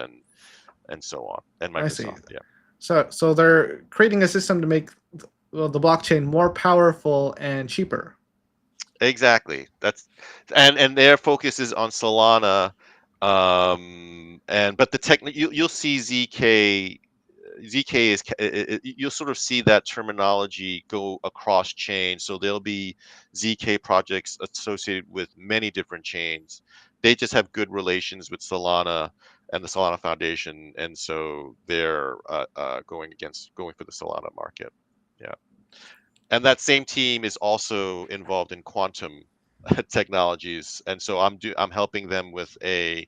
and so on and I see. Microsoft. Yeah. So they're creating a system to make well, the blockchain more powerful and cheaper. Exactly. That's and their focus is on Solana. And but the you'll see ZK is you'll sort of see that terminology go across chain. So there'll be ZK projects associated with many different chains. They just have good relations with Solana and the Solana Foundation, and so they're going for the Solana market. Yeah, and that same team is also involved in quantum technologies, and so I'm helping them with a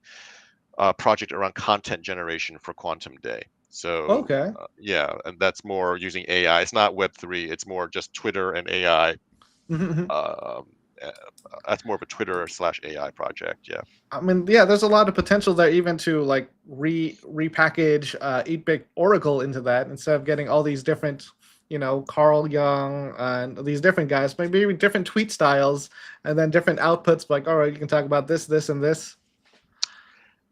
project around content generation for Quantum Day. So Okay. yeah, and that's more using AI. It's not Web3. It's more just Twitter and AI. Mhm, mhm. Um, uh, that's more of a Twitter slash AI project. Yeah. I mean, yeah, there's a lot of potential there, even to like repackage 8-bit Oracle into that instead of getting all these different, Carl Young and these different guys, maybe different tweet styles, and then different outputs. Like, all right, you can talk about this, this, and this.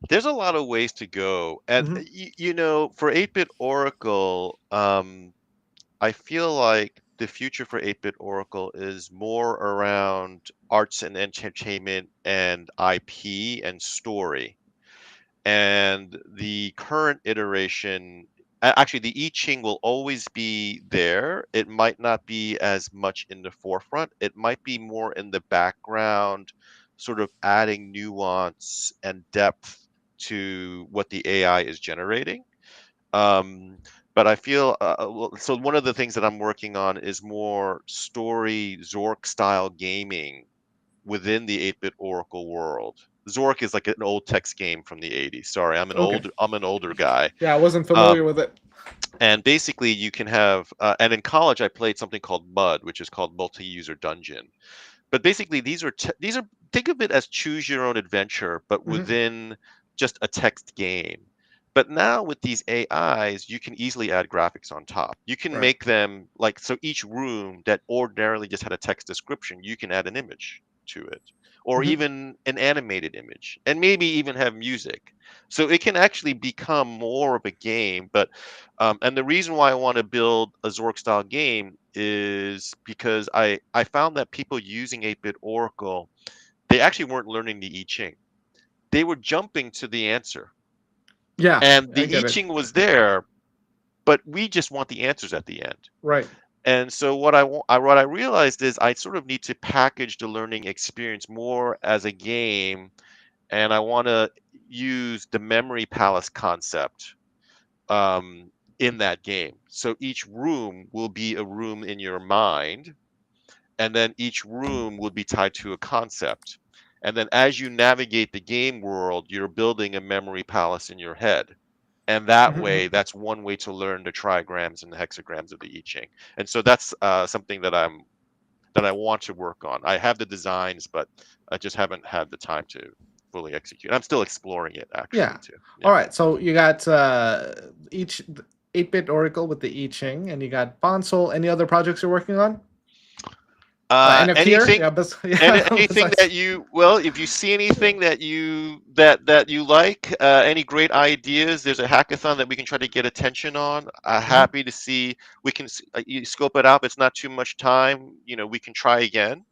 There's a lot of ways to go, and Hmm. for 8-bit Oracle, I feel like the future for 8-bit Oracle is more around arts and entertainment and IP and story. And the current iteration, actually, the I Ching will always be there. It might not be as much in the forefront. It might be more in the background, sort of adding nuance and depth to what the AI is generating. Um, but I feel so. One of the things that I'm working on is more story Zork style gaming within the 8-bit Oracle world. Zork is like an old text game from the 80s. Sorry, Okay. I'm an older guy. Yeah, I wasn't familiar Um, with it. and basically you can have and in college I played something called Mud, which is called multi-user dungeon. But basically these are think of it as choose your own adventure but Hmm. within just a text game. But now with these AIs, you can easily add graphics on top. You can Right. make them like so each room that ordinarily just had a text description, you can add an image to it or Hmm. even an animated image and maybe even have music. So it can actually become more of a game, but and the reason why I want to build a Zork style game is because I found that people using 8-bit Oracle, they actually weren't learning the I Ching. They were jumping to the answer. Yeah, And I the I get it. Ching was there, but we just want the answers at the end. Right. And so what I realized is I sort of need to package the learning experience more as a game, and I want to use the memory palace concept in that game. So each room will be a room in your mind, and then each room will be tied to a concept. And then as you navigate the game world, you're building a memory palace in your head. And that way, that's one way to learn the trigrams and the hexagrams of the I Ching. And so that's something that I want to work on. I have the designs, but I just haven't had the time to fully execute. I'm still exploring it actually Yeah. too. All Yeah. right. So you got each 8-bit Oracle with the I Ching, and you got Bonsol. Any other projects you're working on? NFT? Anything Yeah, anything besides. that if you see anything that you like, any great ideas, there's a hackathon that we can try to get attention on. Happy to see. We can you scope it out. If it's not too much time, we can try again.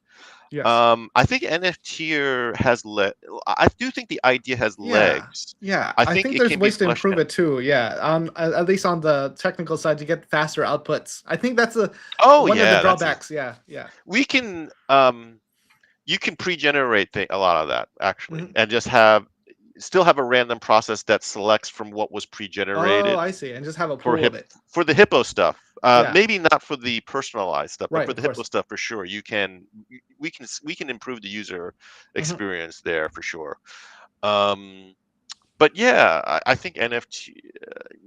Yes. I think NFT has I do think the idea has Yeah. legs. Yeah. I I think think it there's can be ways to fleshed improve out. it too. Yeah. At least on the technical side, you get faster outputs. I think that's Oh one of the yeah, drawbacks. Yeah. Yeah. we can you can pre-generate a lot of that actually, Mhm. and just still have a random process that selects from what was Oh, pre-generated I see. And just have a for pool of it. the hippo stuff. Yeah. Maybe not for the personalized stuff, but Right. for Of the hippo course. stuff for sure. We can improve the user Hmm. experience there for sure. Um, but yeah, I think NFT.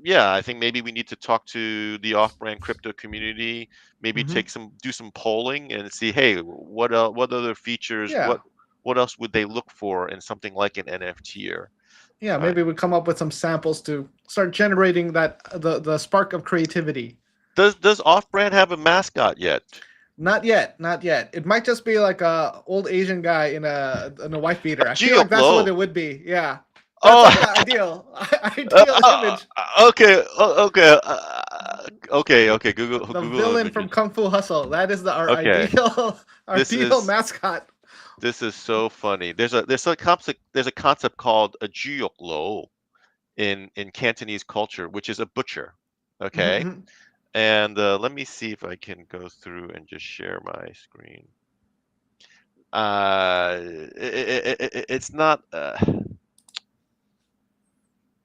Yeah, I think maybe we need to talk to the off-brand crypto community. Maybe Hmm. do some polling and see, hey, what other features, Yeah. what else would they look for in something like an NFT? Or Yeah. uh, Maybe we come up with some samples to start generating that the spark of creativity. does off-brand have a mascot yet? Not yet, not yet. It might just be like a old Asian guy in a wife beater. I feel like that's what Geoklo. it would be. Yeah, that's Oh, like the ideal ideal image. okay, okay. The Google villain from images. Kung Fu Hustle. That is our Okay, ideal our this ideal is mascot. this is so funny. There's a concept called a Geoklo in Cantonese culture, which is a butcher. Okay, Mhm. and let me see if I can go through and just share my screen. It's not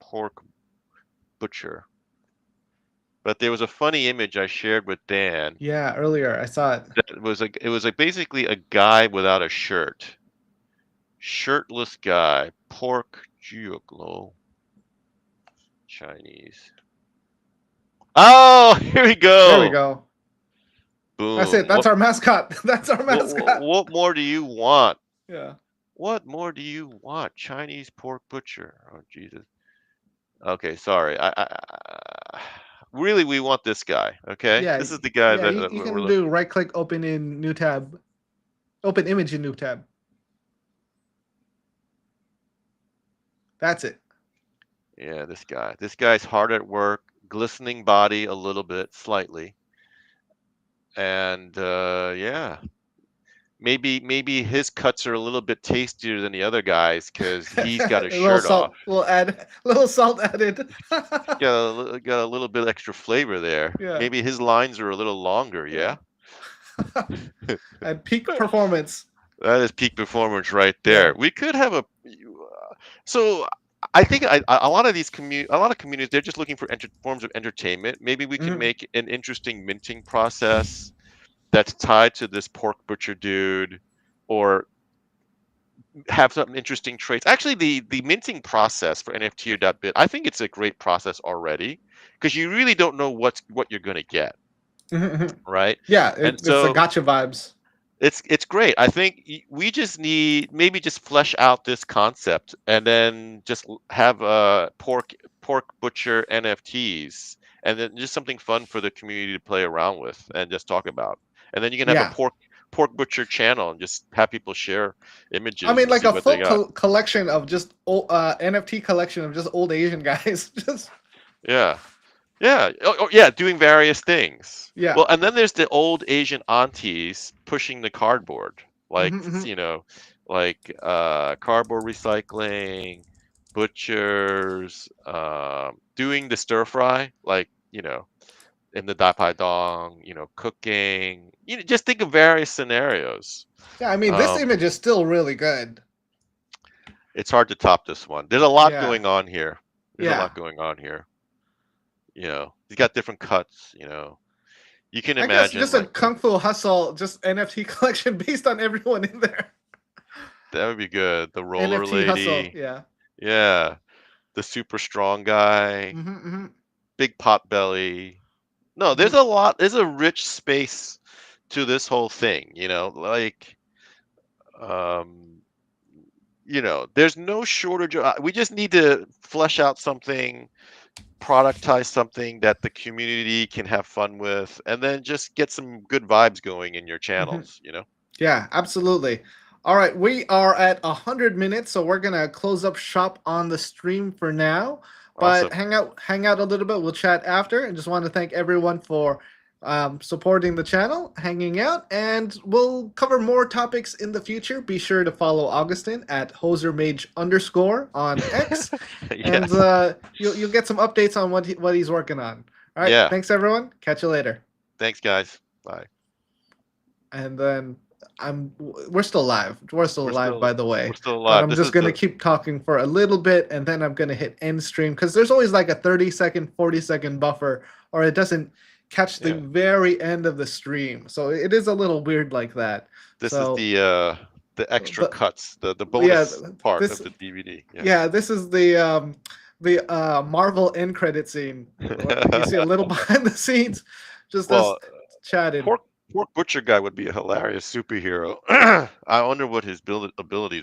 pork butcher, but there was a funny image I shared with Dan. Yeah, earlier I saw it. It was like basically a guy without a shirt, shirtless guy, pork Geoglo, Chinese. Oh, here we There we go. go. That's it. Boom. That's our mascot. That's our mascot. What more do you want? Yeah. What more do you want? Chinese pork butcher. Oh Jesus. Okay, sorry. Really we want this guy. Okay, Yeah. this is the guy Yeah. that, You, that you we're can looking. do right click, open in new tab, open image in new tab. That's it. Yeah, this guy. This guy's hard at work, glistening body a little bit, slightly, and yeah, maybe his cuts are a little bit tastier than the other guys because he's got A his little shirt off. salt. Little salt added. Got a little bit extra flavor there. Yeah. Maybe his lines are a little longer. Yeah. Yeah, And peak performance. that is peak performance right Yeah. there. We could have so. I think a lot of a lot of communities, they're just looking for forms of entertainment. Maybe we can Mhm. make an interesting minting process that's tied to this pork butcher dude, or have some interesting traits. Actually, the minting process for NFT or .bit, I think it's a great process already because you really don't know what you're going to get, Mhm, mhm. right? Yeah, And it's the so gotcha vibes. it's great. I think we just need maybe just flesh out this concept and then just have pork butcher NFTs, and then just something fun for the community to play around with and just talk about. And then you can have a Yeah. pork butcher channel and just have people share I images mean, and like see a what they full got. collection of just old, NFT collection of just old Asian guys. Just Yeah. Yeah. Yeah, doing various things. yeah. Well, and then there's the old Asian aunties pushing the cardboard, like, Hmm. like cardboard recycling, butchers, doing the stir fry, like, in the Dai Pai Dong, cooking. Just think of various scenarios. Yeah, I mean, this image is still really good. It's hard to top this one. There's a lot Yeah. going on here. There's a lot going on here. He's got different cuts. You can I imagine guess just a Kung Fu Hustle, just NFT collection based on everyone in there. that would be good. The roller NFT lady, Hustle, yeah. yeah, the super strong guy, big pot belly. No, there's a lot. There's a rich space to this whole thing. Like, there's no shortage of. We just need to flesh out something, productize something that the community can have fun with, and then just get some good vibes going in your channels. Yeah, absolutely. All right, we are at 100 minutes, so we're gonna close up shop on the stream for now. But Awesome. hang out a little bit. We'll chat after, and just want to thank everyone for supporting the channel, hanging out, and we'll cover more topics in the future. Be sure to follow Augustin at hosermage_ on X, Yes. and you'll get some updates on what he's working on. All right, Yeah. thanks everyone. Catch you later. Thanks, guys. Bye. And then we're still live. We're still live, by the way. We're still But live. I'm just gonna keep talking for a little bit, and then I'm gonna hit end stream because there's always like a 30-second, 40-second buffer, or it doesn't catch the very end of the stream. So it is a little weird like that. This so, is the extra cuts, the bonus part of the DVD. Yeah, this is the Marvel end credit scene. You see a little behind the scenes, just us chatting. Pork Butcher guy would be a hilarious superhero. I wonder what his abilities